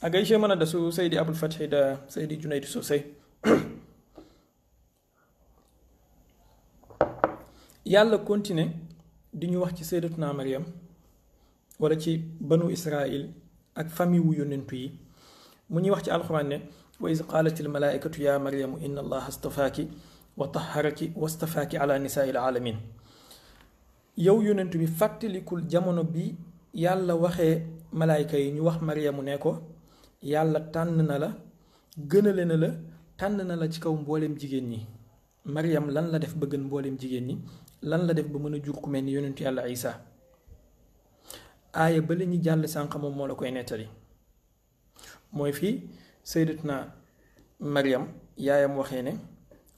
A gaishe mana da su Saidi Abul Fathi da Saidi Junaid sosai. Yàlla continue di ñu wax ci sayyidatuna Maryam wala ci banu Israil ak famille wu yonentu yi mu ñuy wax ci alxuraan ne wa iz qaalatil malaa'ikatu ya Maryamu inna allaha astafaaki wa tahharaki wastafaaki ala nisaa'il alamin. yow yonentu bi fàttalikul jamono bi yàlla waxee malaayka yi ñu wax Maryamu ne ko yàlla tànn na la gënale na la tànn na la ci kaw mbooleem jigéen ñi. Maryam lan la def ba gën mbooleem jigéen ñi lan la def ba mën a jur ku mel ni yonentu yàlla Isa. aaya ba la ñu jàll sànq moom moo la koy nettali mooy fii sayyidatuna Maryam yaayam waxee ne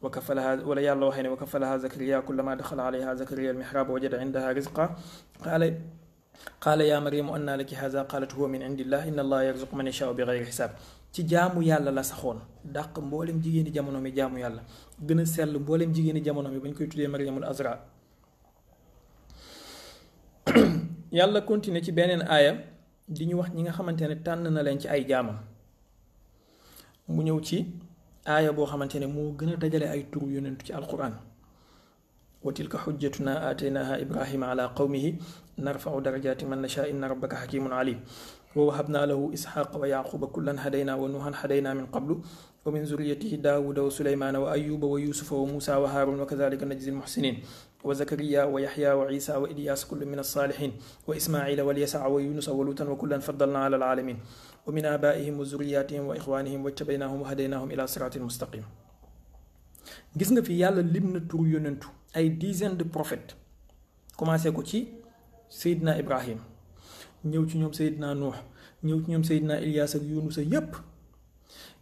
وكفلها ولا يالله وحين وكفلها زكريا كلما دخل عليها زكريا المحراب وجد عندها رزقا قال يا مريم أن لك هذا قالت هو من عند الله إن الله يرزق من يشاء بغير حساب ci jaamu yàlla la saxoon dàq mboolem jigéeni jamono mi jaamu yàlla gën a sell mboolem jigéeni jamono mi bañ koy tuddee Maryamul Azra. yàlla continué ci beneen aaya di ñu wax ñi nga xamante ne tànn na leen ci ay jaamam mu ñëw ci aaya boo xamante ne moo gën a dajale ay tur yonentu ci alquran wa tilka xujjatuna aataynaha ibrahima ala qawmihi narfau darajati man nasha inna rabbaka xakimun alim wa wahabna lahu isxaqa wa yaquba kullan hadayna wa nuhan hadayna min qablu wa min zuriyatihi daawuda wa sulaymana wa ayuba wa yusufa wa musa wa harun wa kadalika najzi almuxsinin wa zakariya wa yaxya wa isa wa ilyas kullu min alsalihin wa ismaila wa lyasaa wa yunusa wa lutan wa kullan faddalna ala alalamin wa min abaihim wa zuriyatihim wa ixwanihim wajtabaynahum wa hadaynahum ila siratin mustaqim. gis nga fi yàlla lim na tur yonentu ay dizaine de prophètes commencé ko ci Seydina Ibrahim ñëw ci ñoom Seydina Nuux ñëw ci ñoom Seydina Ilyas ak Yunusa yépp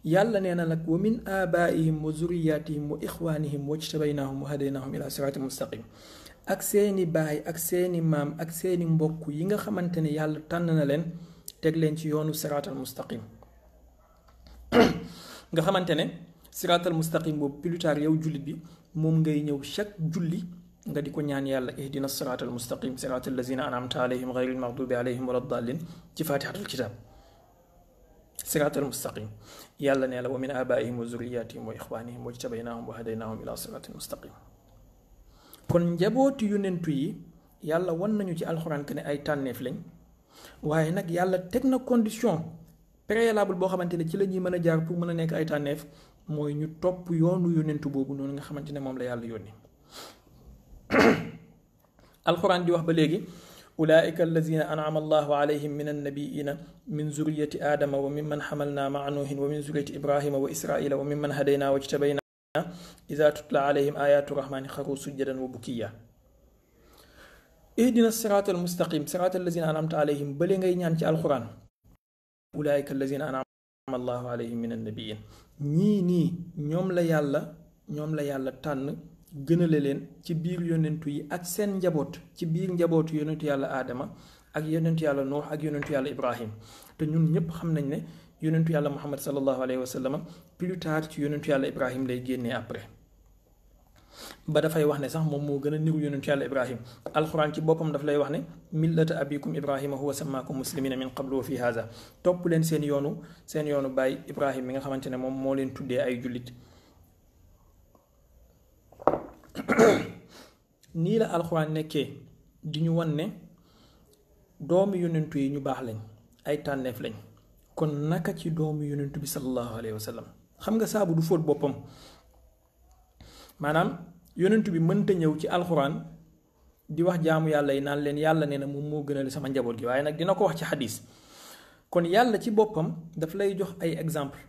yàlla nee na nag wa min abaihim wa zuriyatihim wa ixwanihim wajtabaynahum wa hadaynahum ila siratin mustaqim. ak seeni baay ak seeni maam ak seeni mbokk yi nga xamante ne yàlla tànn na leen teg leen ci yoonu siraatal mustaqim. nga xamante ne siraatal mustaqim boobu plus tard yow jullit bi moom ngay ñëw chaque julli nga di ko ñaan yàlla ihdina siraatal mustaqim siraatal lazina an'amta alayhim ghayril maghdubi alayhim wala dallin ci fatihatul kitab. siraatal mustaqim yàlla nee la wa min abaihim wa zurriyatihim wa ixwanihim wajtabaynahum wa hadaynahum ila siraatil mustaqim. kon njabooti yonentu yi yàlla wan nañu ci alxuraan que ne ay tànneef lañ waaye nag yàlla teg na condition préalable boo xamante ne ci la ñuy mën a jaar pour mën a nekk ay tànneef mooy ñu topp yoonu yonentu boobu noonu nga xamante ne moom la yàlla yónni. alxuraan di wax ba léegi ulaika allazina an'ama allahu alayhim min annabiina min zuriyati aadama wa mimman xamalna maa nuuhin wa min zuriyati ibrahima wa israila wa mimman hadayna wajtabayna ida tutla alayhim ayatu rahmani xaru sujjadan wa bukiya. ihdina siraatal mustaqim siraatal lazina an'amta alayhim bale ngay ñaan ci alxuraan ulaika allazina an'ama allahu alayhim min annabiin ñii nii ñoom la yàlla tànn gënale leen ci biir yonentu yi ak seen njaboot ci biir njabootu yonentu yàlla aadama ak yonentu yàlla nuux ak yonentu yàlla ibrahim te ñun ñëpp xam nañ ne yonentu yàlla muhammad sallallahu alayhi wa sallam plus tard ci yonentu yàlla ibrahim lay génnee après ba dafay wax ne sax moom moo gën a niru yonentu yàlla ibrahim. alxuraan ci boppam daf lay wax ne millata abikum ibrahima huwa samaakum muslimina min qablu wa fi haza topp leen seen yoonu baay ibrahim mi nga xamante ne moom moo leen tuddee ay jullit nii la alxuraan nekkee di ñu wan ne doomi yonentu yi ñu baax lañ ay tànneef lañ kon naka ci doomi yonentu bi sallallahu alayhi wa sallam xam nga saabu du fóot boppam maanaam yonentu bi mënta ñëw ci alxuraan di wax jaamu yàlla yi naan leen yàlla nee na moom moo gënal sama njaboot gi waaye nag dina ko wax ci xadis kon yàlla ci boppam daf lay jox ay exemple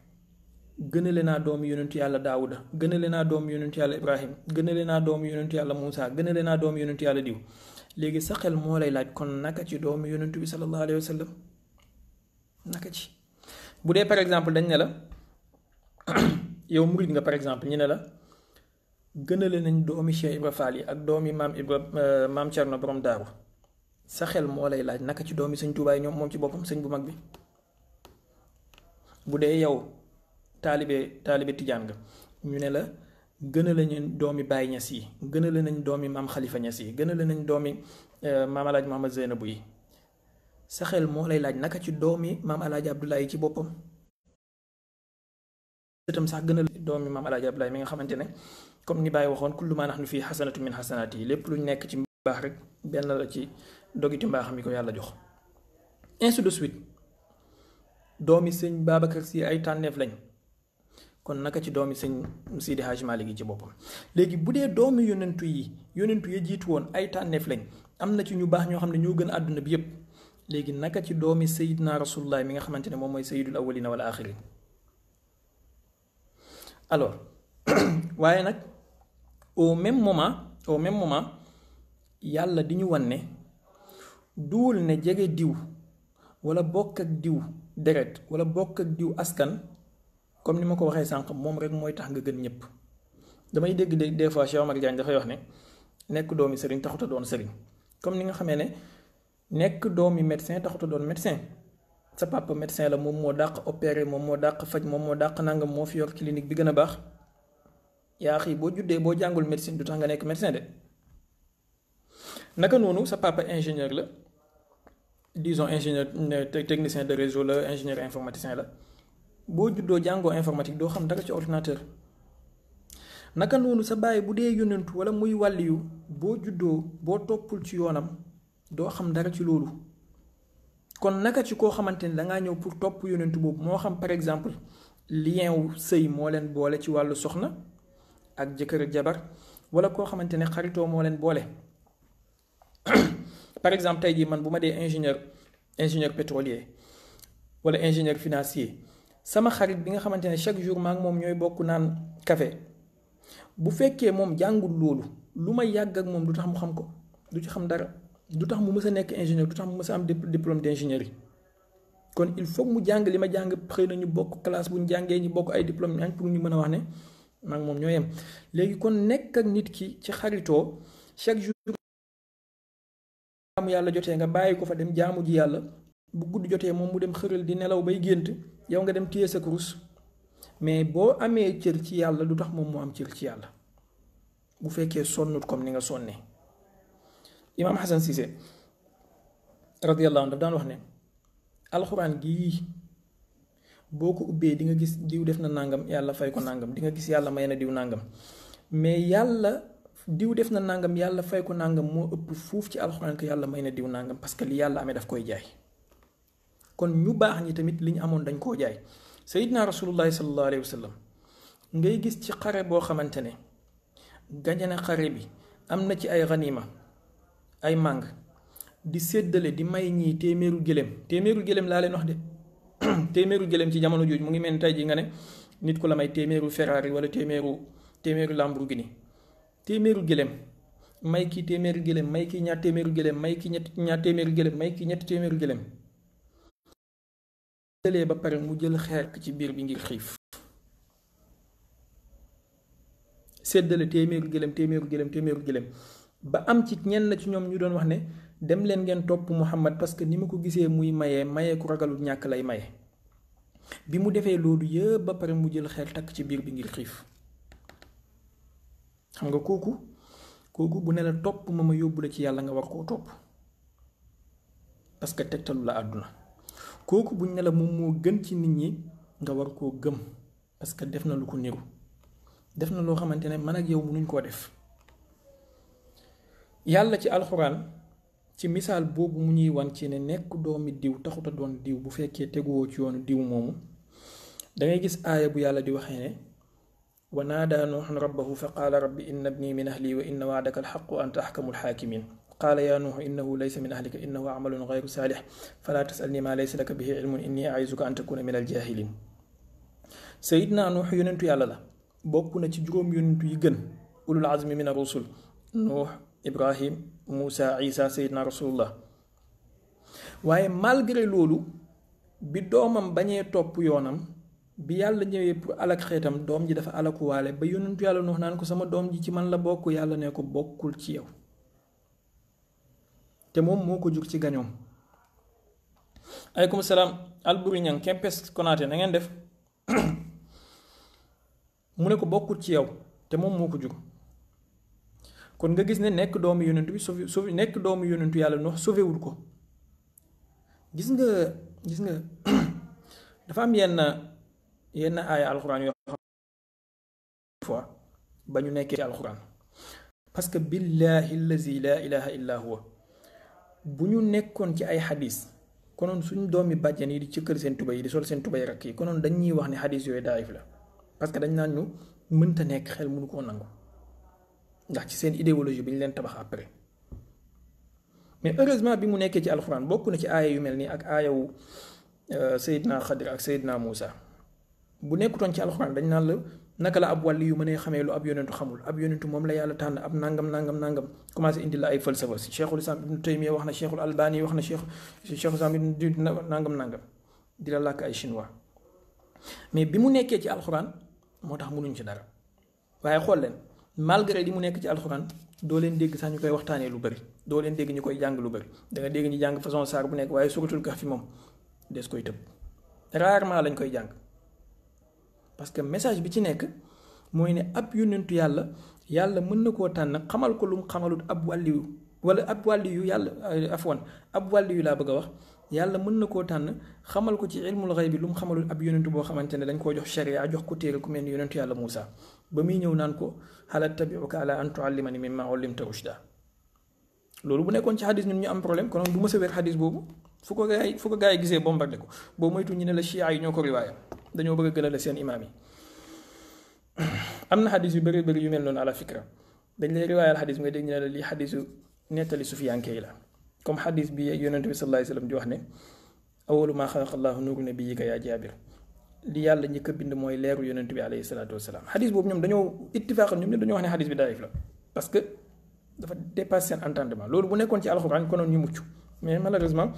gënale naa doomu yonentu yàlla daawuda gënale naa doomu yonentu yàlla ibrahim gënale naa doomu yonentu yàlla muusa gënale naa doomu yonentu yàlla diw léegi sa xel moo lay laaj kon naka ci doomu yonentu bi sallallahu alayhi wa sallam naka ci bu dee par exemple dañ ne la yow murid nga par exemple ñu ne la gënale nañ doomi Cheikh Ibra Fall yi ak doomi maam Cerno borom daaru sa xel moo lay laaj naka ci doomi sëñ Tuubaa yi ñoom moom ci boppam sëñ bu mag bi bu dee yow taalibe tijaan nga ñu ne la gënale nañ doomi Baay Ñas yi gënale nañ doomi maam Xalifa Ñas yi gënale nañ doomi maam Alaaji Muhammad Zeynabu yi sa xel moo lay laaj naka ci doomi maam Alaaji Abdoulaye ci boppam itam sax gënal doomi maam Alaaji Abdoulaye mi nga xamante ne comme ni Baay waxoon kullu maa naxnu fii xasanatu min xasanaati yi lépp luñ nekk ci mbaax rek benn la ci dogiti mbaaxam yi ko yàlla jox ainsi de suite doomi sëñ Babacar Si ay tànneef lañ kon naka ci doomi sëñ Sidi Hadj Malick yi ci boppam léegi bu dee doomi yonentu ya jiitu woon ay tànneef lañ am na ci ñu baax ñoo xam ne ñoo gën àdduna bi yépp léegi naka ci doomi sayidna rasulullah mi nga xamante ne moom mooy sayidul awwalina wal axirin alors waaye nag au même moment yàlla di ñu wan ne duwul ne jege diw wala bokk ak diw deret wala bokk ak diw askan comme ni ma ko waxee sànq moom rek mooy tax nga gën ñëpp damay dégg des fois Cheikh Omar Diagne dafay wax ne nekk doomi sëriñ taxuta doon sëriñ comme ni nga xamee ne nekk doomi médecin taxuta doon médecin sa papa médecin la moom moo dàq opéré moom moo dàq faj moom moo dàq nangam moo fi yor clinique bi gën a baax yaa xii boo juddee boo jàngul médecine du tax nga nekk médecin de naka noonu sa papa ingénieur la disons ingénieur technicien de réseau la ingénieur informaticien la boo juddoo jàngoo informatique doo xam dara ci ordinateur naka noonu sa baay bu dee yonentu wala muy wàlliyu boo juddoo boo toppul ci yoonam doo xam dara ci loolu kon naka ci koo xamante ne dangaa ñëw pour topp yonentu boobu moo xam par exemple lien wu sëy moo leen boole ci wàllu soxna ak jëkkër ak jabar wala koo xamante ne xaritoo moo leen boole par exemple tey jii man bu ma dee ingénieur pétrolier wala ingénieur financier sama xarit bi nga xamante ne chaque jour maa ngi moom ñooy bokk naan café bu fekkee moom jàngul loolu lu may yàgg ak moom du tax mu xam ko du ci xam dara du tax mu mës a nekk ingénieur du tax mu mës a am diplôme d'ingénierie kon il faut mu jàng li ma jàng xëy na ñu bokk classe bu ñu jàngee ñu bokk ay diplôme ñaañ pour ñu mën a wax ne maa ngi moom ñoo yem léegi kon nekk ak nit ki ci xaritoo chaque jour jaamu yàlla jotee nga bàyyi ko fa dem jaamu ji yàlla bu guddi jotee moom mu dem xëral di nelaw bay gént yow nga dem téye sa kurus mais boo amee cër ci yàlla du tax moom mu am cër ci yàlla bu fekkee sonnut comme ni nga sonnee imaam Hassan Cissé radiyallahu anhu daf daan wax ne alxuraan gii boo ko ubbee di nga gis diw def na nangam yàlla fay ko nangam di nga gis yàlla may na diw nangam mais yàlla diw def na nangam yàlla fay ko nangam moo ëpp fuuf ci alxuraan que yàlla may na diw nangam parce que li yàlla amee daf koy jaay kon ñu baax ñi tamit li ñu amoon dañ koo jaay sayidna rasulullahi sallallahu alayhi wa sallam ngay gis ci xare boo xamante ne gañe na xare bi am na ci ay ganima ay màng di séddale di may ñii téeméeru gëléem laa leen wax de téeméeru gëléem ci jamono jooju mu ngi mel ni tey ji nga ne nit ku la may téeméeru Ferrari wala téeméeru Lamborghini téeméeru gëléem may kii téeméeru gëléem may kii ñaar téeméeru gëléem may kii ñaar téeméeru gëléem may kii ñetti téeméeru gëléem jëlee ba pare mu jël xeer ci biir bi ngir xiif séddale téeméeru gëléem ba am ci ñenn ci ñoom ñu doon wax ne dem leen ngeen topp Muhammad parce que ni ma ko gisee muy maye ku ragalul ñàkk lay maye bi mu defee loolu yëpp ba pare mu jël xeer takk ci biir bi ngir xiif xam nga kooku bu ne la topp ma yóbbu la ci yàlla nga war koo topp parce que tegtalu la àdduna kooku buñ ne la moom moo gën ci nit ñi nga war koo gëm parce que def na lu ko niru def na loo xamante ne man ak yow mënuñ koo def yàlla ci alxuraan ci misaal boobu mu ñuy wan ci ne nekk doomi diw taxuta doon diw bu fekkee teguwoo ci yoonu diw moomu dangay gis aaya bu yàlla di waxee ne wa naadaa nuuxun rabbahu fa qaala rabbi inna bni min ahli wa inna waadaka alxaqu wa anta axkamu alxaakimin qaala yaa nuuxu innahu laysa min ahlika innahu amalun gayru saalix falaa tasalni maa laysa laka bihi ilmun inni aizuka an takuna min aljaahilin sayidna nuux yonentu yàlla la bokk na ci juróom yonentu yi gën ulul azmi min ar-rusul nuux ibrahim muusa isa sayidna rasulullah waaye malgré loolu bi doomam bañee topp yoonam bi yàlla ñëwee pour alak xeetam doom ji dafa alakuwaale ba yonentu yàlla nuux naan ko sama doom ji ci man la bokk yàlla ne ko bokkul ci yow te moom moo ko jur ci gañoom aleykum salaam alburi ñang kempes konaate na ngeen def mu ne ko bokkul ci yow te moom moo ko jur kon nga gis ne nekk doomu yonentu bi sauvé nekk doomu yonentu yàlla Nuux sauvéwul ko gis nga dafa am yenn aaya alxuraan yoo xam fois ba ñu nekkee ci alxuraan parce que billahi allazi la ilaha illa huwa bu ñu nekkoon ci ay xadis konoon suñ doomi bàjjan yi di ci kër seen tuba yi di sol seen tuba yi rakk yi konoon dañ ñuy wax ne xadis yooyu daayif la parce que dañ naan ñu mënta nekk xel mënu koo nangu ndax ci seen idéologie bi ñu leen tabax après mais heureusement bi mu nekkee ci alxuraan bokk na ci aaya yu mel nii ak aayawu Seydina Xadir ak Seydina Muusa bu nekkutoon ci alxuraan dañ naan la naka la ab wàlli yu mënee xamee lu ab yonentu xamul ab yonentu moom la yàlla tànn ab nangam commencé indi la ay falsafa si cheikhul islam ibnu taymiya wax na cheikhul albani wax na cheikhul islam ibnu nangam di la làkk ay chinois mais bi mu nekkee ci alxuraan moo tax mënuñ ci dara waaye xool leen malgré li mu nekk ci alxuraan doo leen dégg sax ñu koy waxtaanee lu bëri doo leen dégg ñu koy jàng lu bëri da nga dégg ñu jàng façon saar bu nekk waaye suratul kahfi moom des koy tëb rarement lañ koy jàng parce que message bi ci nekk mooy ne ab yónnentu yàlla mën na koo tànn xamal ko lu mu xamalut ab wàlliyu wala ab wàlliyu yàlla ab wàlliyu laa bëgg a wax yàlla mën na koo tànn xamal ko ci ilmul xayb bi lu mu xamalul ab yónnentu boo xamante ne dañ koo jox sharia jox ko téere ku mel ni yónnentu yàlla Muusa ba muy ñëw naan ko hal attabi'uka ala an tuallimani mimma ullimta rushda loolu bu nekkoon ci xadis ñun ñu am problème konoon du mës a wér xadis boobu fu ko gaa yi gisee bombardé ko boobu moytu ñu ne la chia yi ñoo ko riwaaya dañoo bëgg a gënale seen imaam yi am na xadis yu bëri bëri yu mel noonu ala fikra dañ lay riwaayal xadis nga dégg ñu ne la lii xadisu nettali sufiyanke yi la comme xadis bi yonent bi sallallahu alayhi wasallam di wax ne awalu maa xalaqa allahu nuuru nabiyyika yaa jaabir li yàlla njëkk a bind mooy leeru yonent bi alayhi salaatu wasalaam xadis boobu ñoom dañoo ittifaqan ñoom dañoo wax ne xadis bi daif la parce que dafa dépasse seen entendement loolu bu nekkoon ci alxuraan konoon ñu mucc mais malheureusement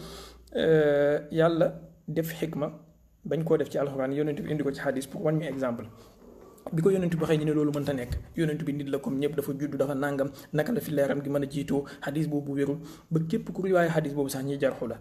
yàlla def xikma bañ koo def ci alxuraan yonent bi indi ko ci xadis pour wan ñu exemple bi ko yonent bi waxee ñu ne loolu mënta nekk yonent bi nit la comme ñëpp dafa judd dafa nàngam naka la fi leeram gi mën a jiitoo xadis boobu wérul ba képp ku riwaaye xadis boobu sax ñiy jarxu la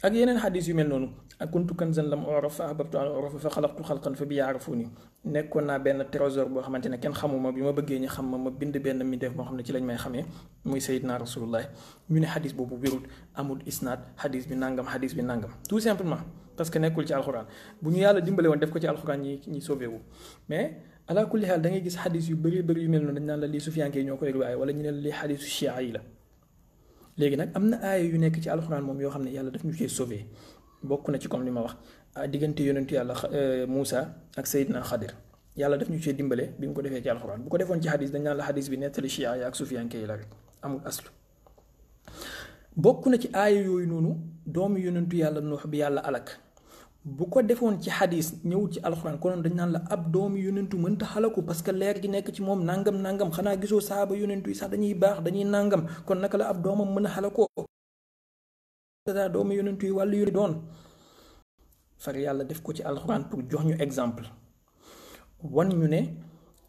ak yeneen xadis yu mel noonu ak kuntu kanzan lam uraf fa ahbabtu an urafa fa xalaqtu xalqan fa bi yaarafuni nekkoon naa benn trésor boo xamante ne kenn xamuma bi ma bëggee ñu xam ma bind benn mbindeef boo xam ne ci lañ may xamee muy sayyidna rasulullah ñu ne xadis boobu wérul amul isnaad xadis bi nangam tout simplement parce que nekkul ci alxuraan bu ñu yàlla dimbale woon def ko ci alxuraan ñi sauvé wu mais ala kulli xaal da ngay gis xadis yu bëri yu mel noonu dañ naan la lii sufiyanke yi ñoo koy riwaaya wala ñu ne la lii xadisu chia yi la léegi nag am na aaya yu nekk ci alxuraan moom yoo xam ne yàlla daf ñu cee sauvé bokk na ci comme li ma wax diggante yonentu yàlla Muusa ak Seydina Xadir yàlla daf ñu cee dimbale bi mu ko defee ci alxuraan bu ko defoon ci xadis dañ naan la xadis bi nettali chia yi ak sufiyanke yi la rek amul aslu bokk na ci aaya yooyu noonu doomu yonentu yàlla Nuux bi yàlla alak bu ko defoon ci xadis ñëwul ci alxuraan konoon dañ naan la ab doomu yonentu mënta xalaku parce que leer gi nekk ci moom nangam xanaa gisoo saaba yonentu yi sax dañuy baax dañuy nangam kon naka la ab doomam mën a xalakoo doomu yonentu yi wàllu yu doon far yàlla def ko ci alxuraan pour jox ñu exemple wan ñu ne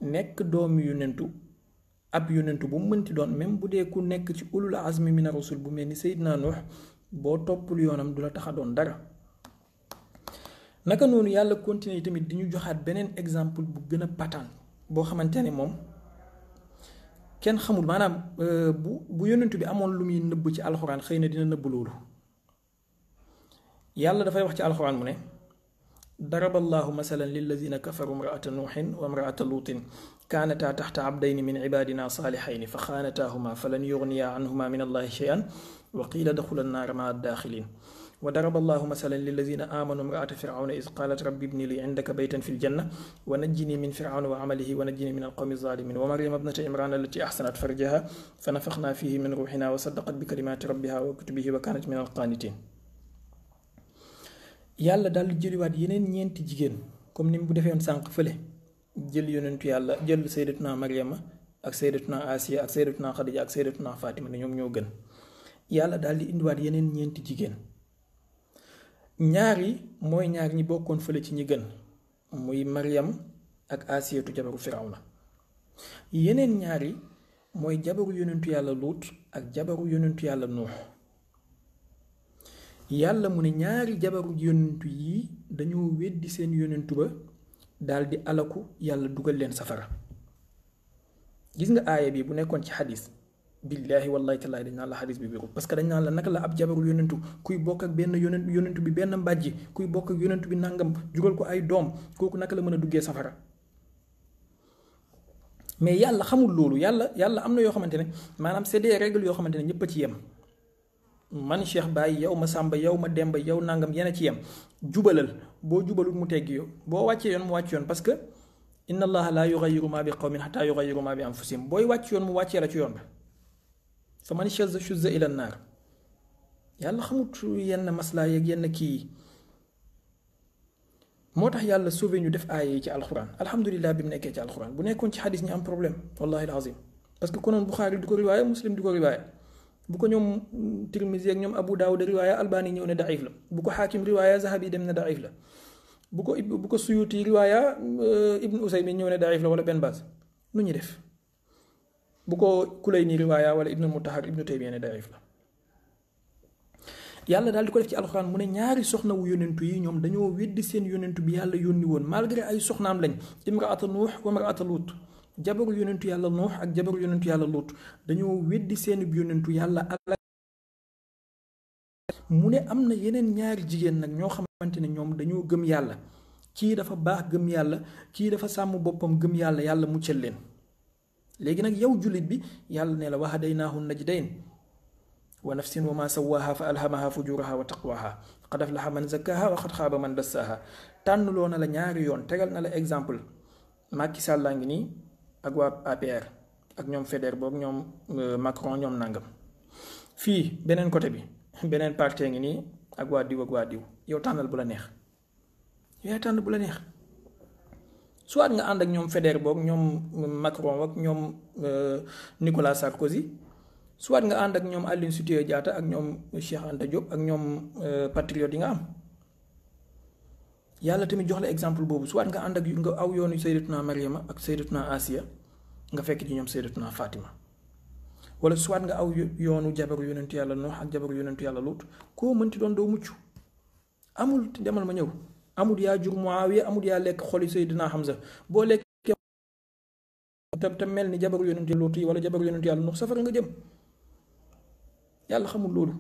nekk doomu yonentu ab yonentu bu mu mënti doon même bu dee ku nekk ci ulul azmi mina rasul bu mel ni Seydina Nuux boo toppul yoonam du la tax a doon dara naka noonu yàlla continuer tamit di ñu joxaat beneen exemple bu gën a pataan boo xamante ne moom kenn xamul maanaam bu yonentu bi amoon lu muy nëbb ci alxuraan xëy na dina nëbb loolu yàlla dafay wax ci alxuraan mu ne daraba allahu masalan lillazina kafaru imraata nuuxin wa imraata luutin kaanataa taxta abdayni min cibaadina saalixayni fa xaanataahuma falan yugniya anhuma min allahi cheyan wa qiila daxula annaara maa addaaxilin وضرب الله مثلا للذين آمنوا امرأة فرعون إذ قالت رب ابن لي عندك بيتا في الجنة ونجني من فرعون وعمله ونجني من القوم الظالمين ومريم ابنة عمران التي أحسنت فرجها فنفخنا فيه من روحنا وصدقت بكلمات ربها وكتبه وكانت من القانتين yàlla daal di jëliwaat yeneen ñeenti jigéen comme ni mu defee woon sànq fële jël yonentu yàlla jël sayyidatuna Maryama ak sayyidatuna Asiya ak sayyidatuna Khadija ak sayyidatuna Fatima ne ñoom ñoo gën yàlla daal di indiwaat yeneen ñeenti jigéen ñaari mooy ñaar ñi bokkoon fële ci ñi gën muy Maryam ak Asiyatu jabaru Firawna yeneen ñaari mooy jabaru yonentu yàlla Luut ak jabaru yonentu yàlla Nuux yàlla mu ne ñaari jabaru yonentu yi dañoo weddi seen yonentu ba daldi alaku yàlla dugal leen safara gis nga aaya bi bu nekkoon ci xadis billaahi wallahi tallaahi dañ naan la xadis bi wéru parce que dañ naan la naka la ab jabaru yonentu kuy bokk ak benn yonentu bi benn mbàjji kuy bokk ak yonentu bi nangam jugal ko ay doom kooku naka la mën a duggee safara mais yàlla xamul loolu yàlla am na yoo xamante ne maanaam c'est des règles yoo xamante ne ñëpp a ci yem man Cheikh Baye yow ma Samba yow ma Demba yow nangam yéen a ci yem jubalal boo jubalul mu teggi yow boo wàccee yoon mu wàcc yoon parce que inna allaha la yughayyiru ma bi qawmin hatta yughayyiru ma bi anfusihim booy wàcc yoon mu wàccee la ci yoon ba fa man shuzza ila naar yàlla xamut yenn maslaa yeeg yenn kii yi moo tax yàlla sauvé ñu def aaya yi ci alxuraan alhamdulilah bi mu nekkee ci alxuraan bu nekkoon ci xadis ñi am problème wallahi alazim parce que konoon Buxaari di ko riwaaya Muslim di ko riwaaya bu ko ñoom Tirmisi ak ñoom Abu Daawud riwaaya Albani ñëw ne daif la bu ko Xaakim riwaaya Zahabi dem ne daif la bu ko Suyuti riwaaya Ibn Usaymin ñëw ne daif la wala benn base nu ñuy def bu ko Kulayni riwaaya wala Ibn Mutahhar Ibn Taymiya ne daif la yàlla daal di ko def ci alxuraan mu ne ñaari soxna wu yonentu yi ñoom dañoo weddi seen yonentu bi yàlla yónni woon malgré ay soxnaam lañ imraata nuux wa imraata luut jabaru yonentu yàlla nuux ak jabaru yonentu yàlla luut dañoo weddi seen yonentu yàlla ala mu ne am na yeneen ñaari jigéen nag ñoo xamante ne ñoom dañoo gëm yàlla kii dafa baax gëm yàlla kii dafa sàmm boppam gëm yàlla yàlla muccal leen léegi nag yow jullit bi yàlla ne la wa hadaynaahu najdayn wa nafsin wa ma sawaaha fa alhamaha fujuraha wa taqwaha qad aflaha man zakkaha wa qad xaaba man dassaha tànnloo na la ñaari yoon tegal na la exemple Macky Sall laa ngi nii ak waa APR ak ñoom Feder boog ñoom Macron ñoom nangam fii beneen côté bi beneen parti ngi nii ak waa diw yow tànnal bu la neex yow tànn bu la neex soit nga ànd ak ñoom Feder boog ñoom Macron ak ñoom Nicolas Sarkozy soit nga ànd ak ñoom Aline Sitoé Diatta ak ñoom Cheikh Anta Diop ak ñoom patriote yi nga am yàlla tamit jox la exemple boobu soit nga ànd ak nga aw yoonu sayyidatuna Maryama ak sayyidatuna Asiya nga fekk ci ñoom sayyidatuna Fatima wala soit nga aw yoonu jabaru yonentu yàlla Nuux ak jabaru yonentu yàlla Luut koo mënti doon doo mucc amul demal ma ñëw amul yaa jur Muawiya amul yaa lekk xoli Seydina Hamza boo lekk te mel ni jabaru yonentu yàlla Luut yi wala jabaru yonentu yàlla Nuux safara nga jëm yàlla xamul loolu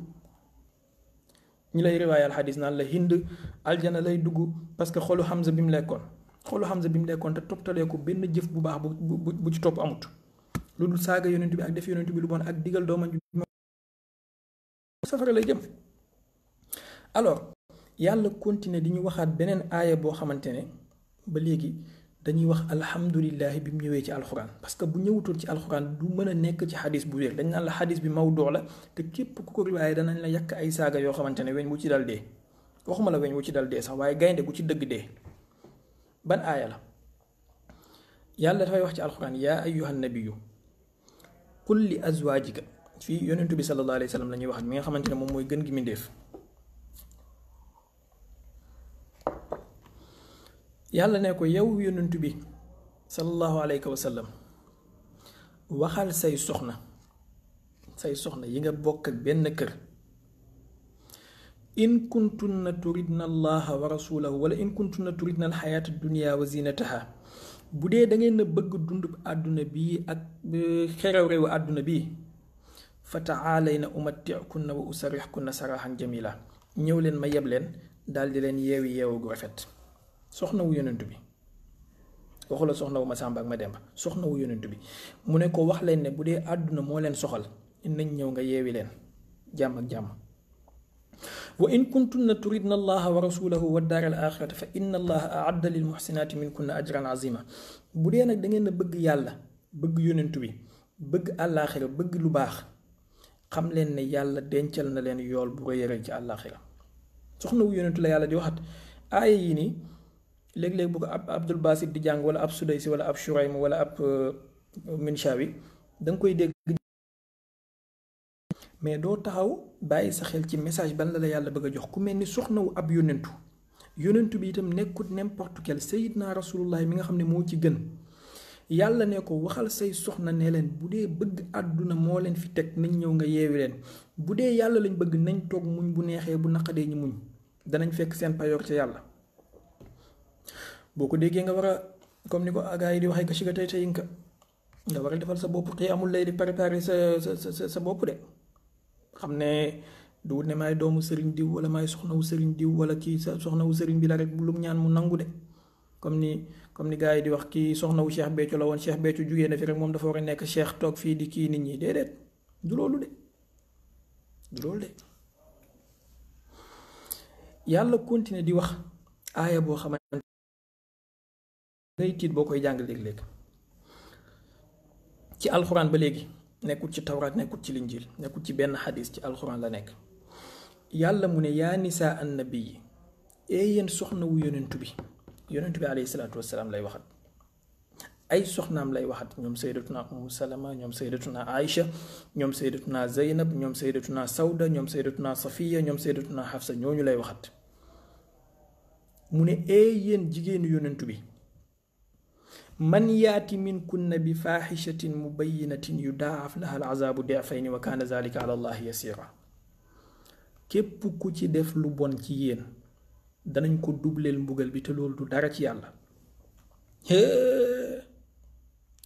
ñi lay riwaayal xadis naan la Hind aljana lay dugg parce que xolu Hamza bi mu lekkoon te topptalee ko benn jëf bu baax bu ci topp amut lu dul saaga yonent bi ak def yonent bi lu bon ak digal doomam bi safara lay jëm. alors yàlla continuer di ñu waxaat beneen aaya boo xamante ne ba léegi dañuy wax alhamdulillahi bi mu ñëwee ci alxuraan parce que bu ñëwutoon ci alxuraan du mën a nekk ci xadis bu wér dañ naan la xadis bi mawduu la te képp ku ko riwaaye danañ la yàq ay saaga yoo xamante ne weñ wu ci dal dee waxuma la weñ wu ci dal dee sax waaye gaynde gu ci dëgg dee ban aaya la yàlla dafay wax ci alxuraan yaa ayyuhan nabiyyu qul li azwaajika fii yonentu bi sallallahu alayhi wa sallam la ñuy wax mi nga xamante ne moom mooy gën gi mindéef yàlla ne ko yow yonent bi sallallahu alayhi wa sallam waxal say soxna yi nga bokk ak benn kër in kuntunna turidna allaha wa rasulahu wala in kuntunna turidna alxayaata dunia wa zinataha bu dee da ngeen a bëgg dund àdduna bii ak xerew àdduna bii fa taalayna umatti'kunna wa usarrihkunna sarahan jamila ñëw leen ma yeb leen daal di leen yeewu gu rafet soxna wu yonent bi waxula soxna wu ma Sàmba ak ma Demba soxna wu yonent bi mu ne ko wax leen ne bu dee àdduna moo leen soxal nañ ñëw nga yeewi leen jàmm ak jàmm wa in kuntunna turidna allaha wa rasulahu wa daara al axirata fa inna allaha aadda lil muxsinaati minkunna ajran azima bu dee nag da ngeen a bëgg yàlla bëgg yonent bi bëgg àllaaxira bëgg lu baax xam leen ne yàlla dencal na leen yool bu rëy a rëy ci àllaaxira soxna wu yonentu la yàlla di waxat aaya yi nii léeg-léeg bu ko ab Abdul Basit di jàng wala ab Sudaysi wala ab Shuraym wala ab Minshawi danga koy dégg mais doo taxaw bàyyi sa xel ci message ban la yàlla bëgg a jox ku mel ni soxna wu ab yonentu bi itam nekkut n'importe quel sayidna rasulullah mi nga xam ne moo ci gën yàlla ne ko waxal say soxna ne leen bu dee bëgg àdduna moo leen fi teg nañ ñëw nga yeewi leen bu dee yàlla lañ bëgg nañ toog muñ bu neexee bu naqadee ñu muñ danañ fekk seen payoor ca yàlla boo ko déggee nga war a comme ni ko gaa yi di waxee ka shiga tey tey nga war a defal sa bopp xëy amul lay di préparer sa bopp de xam ne du ne maay doomu sëriñ diw wala maay soxna wu sëriñ diw wala kii sa soxna wu sëriñ bi la rek bu lum ñaan mu nangu de comme ni gaa yi di wax kii soxna wu Cheikh Béthio la woon Cheikh Béthio jugee na fi rek moom dafa war a nekk Cheikh toog fii di kii nit ñi déedéet du loolu de yàlla continuer di wax aaya boo xamante ngay tiit boo koy jàng léeg-léeg ci alxuraan ba léegi nekkul ci tawraat nekkul ci linjiil nekkul ci benn xadis ci alxuraan la nekk yàlla mu ne yaa nisaa annabi yi yéen soxna wu yonentu bi alayhi salaatu wassalaam lay waxat ay soxnaam lay waxat ñoom sayyidatuna Umu Salama ñoom sayyidatuna Aïcha ñoom sayyidatuna Zeynab ñoom sayyidatuna Sawda ñoom sayyidatuna Safiya ñoom sayyidatuna Xafsa ñooñu lay waxat mu ne yéen jigéenu yonentu bi man yaati minkunna bi faaxishatin mubayyinatin yudaaf laha al azaabu di'fayni wa kaana zalika ala allahi yasira képp ku ci def lu bon ci yéen danañ ko dubleel mbugal bi te loolu du dara ci yàlla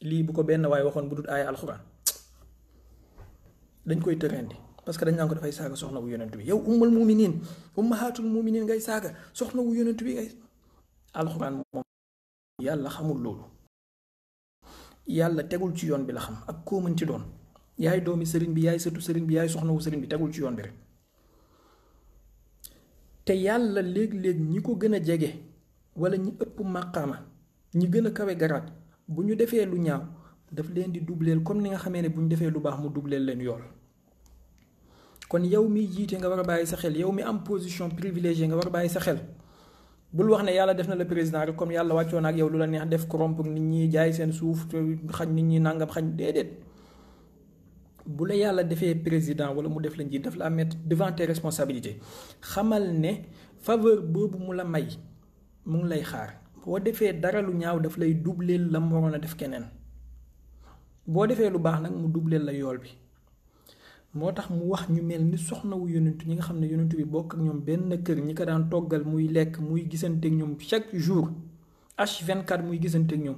lii bu ko benn waaye waxoon bu dul aaya alxuraan dañ koy tërendi parce que dañ naan ko dafay saaga soxna wu yonent bi yow ummul muminin ummahatul muminin ngay saaga soxna wu yonent bi ngay alxuraan moom yàlla xamul loolu yàlla tegul ci yoon bi la xam ak koo mën ci doon yaay doomi sëriñ bi yaay sëtu sëriñ bi yaay soxna wu sëriñ bi tegul ci yoon bi rek te yàlla léeg-léeg ñi ko gën a jege wala ñi ëpp màqaama ñi gën a kawe garaat bu ñu defee lu ñaaw daf leen di dubleel comme ni nga xamee ne bu ñu defee lu baax mu dubleel leen yool kon yow mi jiite nga war a bàyyi sa xel yow mi am position privilégiée nga war a bàyyi sa xel bul wax ne yàlla def na la président rek comme yàlla wàccoon ak yow lu la neex def corrompre nit ñi jaay seen suuf xañ nit ñi nàngam xañ déedéet bu la yàlla defee président wala mu def la njiit daf la mettre devant tes responsabilités xamal ne faveur boobu mu la may mu ngi lay xaar boo defee dara lu ñaaw daf lay dubleel la mu waroon a def keneen boo defee lu baax nag mu dubleel la yool bi moo tax mu wax ñu mel ni soxna wu yonentu ñi nga xam ne yonentu bi bokk ak ñoom benn kër ñi ko daan toggal muy lekk muy gisanteeg ñoom chaque jour H24 muy gisanteeg ñoom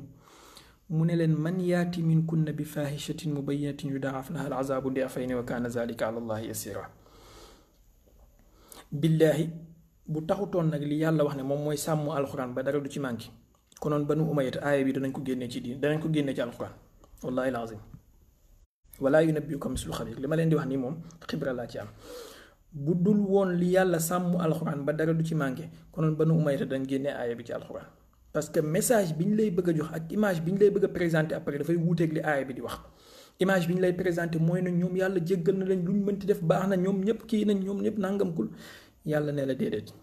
mu ne leen man yaati minkunna bi faahishatin mubayyinatin yudaaf laha al azaabu di'fayni wa kaana zalika ala allahi yasira billaahi bu taxutoon nag li yàlla wax ne moom mooy sàmm alxuraan ba dara du ci manqué konoon Banu Umayya aaya bi danañ ko génnee ci diin danañ ko génnee ci alxuraan wallahi alazim wala yunabbi'uka mislu xabiir li ma leen di wax nii moom xibra laa ci am bu dul woon li yàlla sàmm alxuraan ba dara du ci manqué konoon Banu Umayya dañ génnee aaya bi ci alxuraan parce que message bi ñu lay bëgg a jox ak image bi ñu lay bëgg a présenter après dafay wuuteeg li aaya bi di wax image bi ñu lay présenter mooy na ñoom yàlla jéggal na leen lu ñu mënti def baax na ñoom ñëpp kii nañ ñoom ñëpp nangamkul yàlla ne la déedéet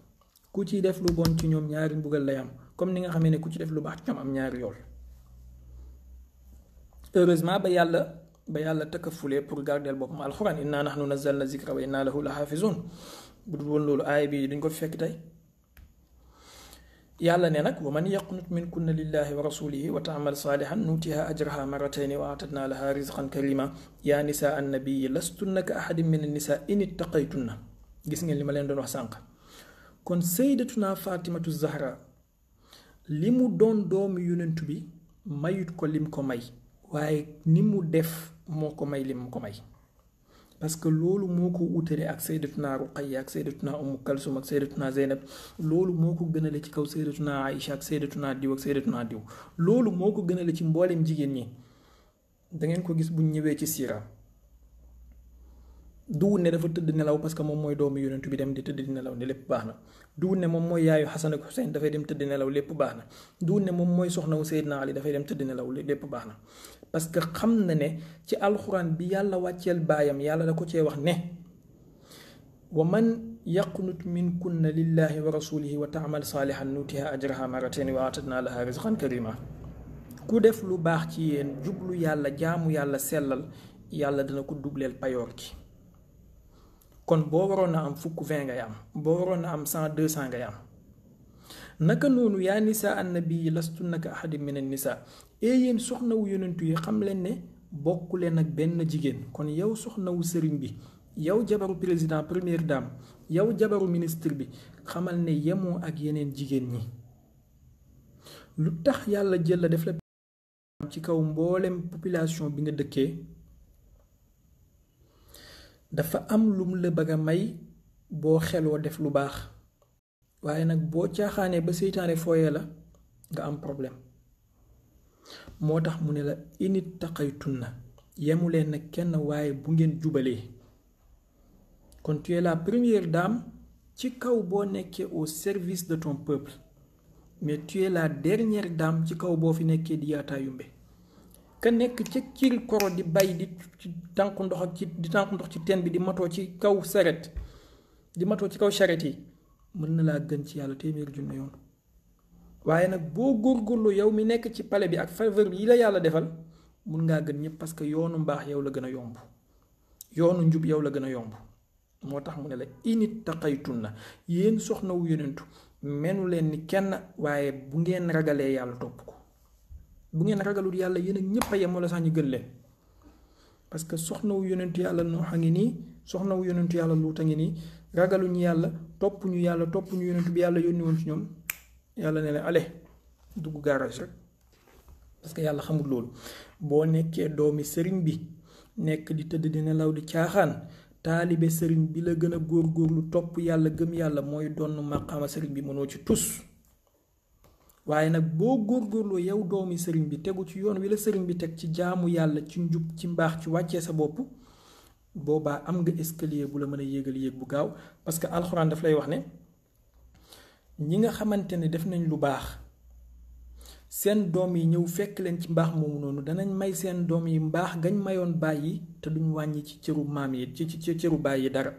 ku ci def lu bon ci ñoom ñaari mbugal lay am comme ni nga xamee ne ku ci def lu baax ci ñoom am ñaari yool heureusement ba yàlla tëkkafulee pour gardeel boppam alxuraan inna nahnu nazzalna zikra wa inna lahu la xaafizun bu dul woon loolu aaya bi duñ ko fi fekk tey yàlla ne nag wa man yaqnut minkunna lillahi wa rasulihi wa taamal saalihan nuutiha ajraha marratayni wa atadna laha rizqan karima yaa nisaa annabiyi lastunna ka ahadin min annisa in ittaqaytunna gis ngeen li ma leen doon wax sànq kon sayyidatuna fatimatu zahra li mu doon doomu yonent bi mayut ko lim ko may waaye ni mu def moo ko may lim ko may parce que loolu moo ko utale ak sayyidatuna Ruqayya ak sayyidatuna Ummu Kalsum ak sayyidatuna Zeynab loolu moo ko gënale ci kaw sayyidatuna Aïcha ak sayyidatuna diw ak sayyidatuna diw loolu moo ko gënale ci mboolem jigéen ñi. da ngeen ko gis buñ ñëwee ci siira duwul ne dafa tëdd nelaw parce que moom mooy doomu yonent bi dem di tëdd di nelaw ne lépp baax na duwul ne moom mooy yaayu Xasan ak Xuseyn dafay dem tëdd nelaw lépp baax na duwul ne moom mooy soxnawu Seydina Ali dafay dem tëdd nelaw lépp baax na parce que xam na ne ci alxuraan bi yàlla wàcceel baayam yàlla da ko cee wax ne wa man yaqnut minkunna lillahi wa rasulihi wa taamal saalihan nutiha ajraha maratayn wa atadna laha rizqan karima ku def lu baax ci yéen jublu yàlla jaamu yàlla sellal yàlla dana ko dubleel payoor gi kon boo waroon na am 20 ngay am boo waroon na am 100 200 ngay am naka noonu yaa nisaa annabi lastunna ka ahadin min an nisaa yéen soxnawu yonentu yi xam leen ne bokku leen ak benn jigéen kon yow soxnawu sëriñ bi yow jabaru président première dame yow jabaru ministre bi xamal ne yemoo ak yeneen jigéen ñi lu tax yàlla jël la def la ci kaw mboolem population bi nga dëkkee dafa am lum la bëgg a may boo xeloo def lu baax waaye nag boo caaxaanee ba seytaane fooyee la nga am problème moo tax mu ne la init taqaytunna yemu leen nag kenn waaye bu ngeen jubalee kon tu es la première dame ci kaw boo nekkee au service de ton peuple mais tu es la dernière dame ci kaw boo fi nekkee di yaataa yumbe ka nekk ca ciri koro di bay di tànku ndox ak di tànku ndox ci teen bi di matoo ci kaw saret di matoo ci kaw charrette yi mën na laa gën ci yàlla téeméeri junne yoon waaye nag boo góorgóorlu yow mi nekk ci palais bi ak faveur yi la yàlla defal mun ngaa gën ñëpp parce que yoonu mbaax yow la gën a yomb yoonu njub yow la gën a yomb moo tax mu ne la init taqaytunna yéen soxnawu yonentu menu leen ni kenn waaye bu ngeen ragalee yàlla topp ko bu ngeen ragalul yàlla yéen ak ñëpp a yem wala sax ñu gën leen parce que soxnawu yonentu yàlla Nuux a ngi nii soxnawu yonentu yàlla Luut a ngi nii ragaluñu yàlla topp ñu yonentu bi yàlla yónni woon ci ñoom yàlla ne leen ale dugg garage rek parce que yàlla xamul loolu boo nekkee doomi sëriñ bi nekk di tëdd di nelaw di caaxaan taalibe sëriñ bi la gën a góorgóorlu topp yàlla gëm yàlla mooy donn maqaama sëriñ bi mënoo ci tus waaye nag boo góorgóorloo yow doomi sëriñ bi tegu ci yoon wi la sëriñ bi teg ci jaamu yàlla ci njub ci mbaax ci wàccee sa bopp boobaa am nga escalier bu la mën a yéegal yéeg bu gaaw parce que alxuraan daf lay wax ne ñi nga xamante ne def nañ lu baax seen doom yi ñëw fekk leen ci mbaax moomu noonu danañ may seen doom yi mbaax gañ mayoon bàyyi te duñ wàññi ci cëru maam yi ci cëru bàyyi dara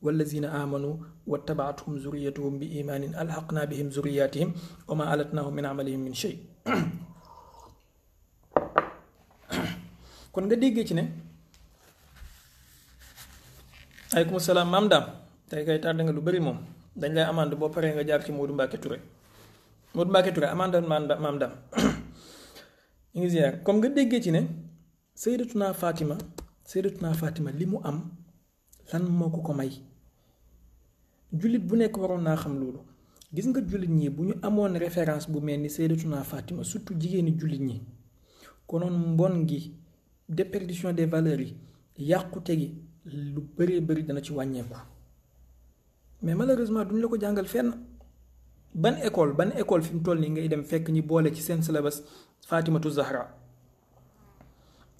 wallazina amanu wattabaatuhum zuriyatuhum bi imaanin alxaqna bihim zuriyatihim wa ma alatnahum min amalihim min shay kon nga déggee ci ne aleykum salaam maam daam tey kay tàdd nga lu bari moom dañ lay amande boo paree nga jaar ci Modou Mbacke Touré amande maam daam ñu ngi ziar comme nga déggee ci ne Sayyidatuna Fatima li mu am lan moo ko may jullit bu nekk waroon naa xam loolu gis nga jullit ñi bu ñu amoon référence bu mel ni Sayyidatuna Fatima surtout jigéeni jullit ñi konoon mbon gi déperdition des valeurs yi yàqute gi lu bëree bëri dana ci wàññeeku mais malheureusement duñ la ko jàngal fenn ban école fi mu toll nii ngay dem fekk ñi boole ci seen syllabus Fatimatu Zahra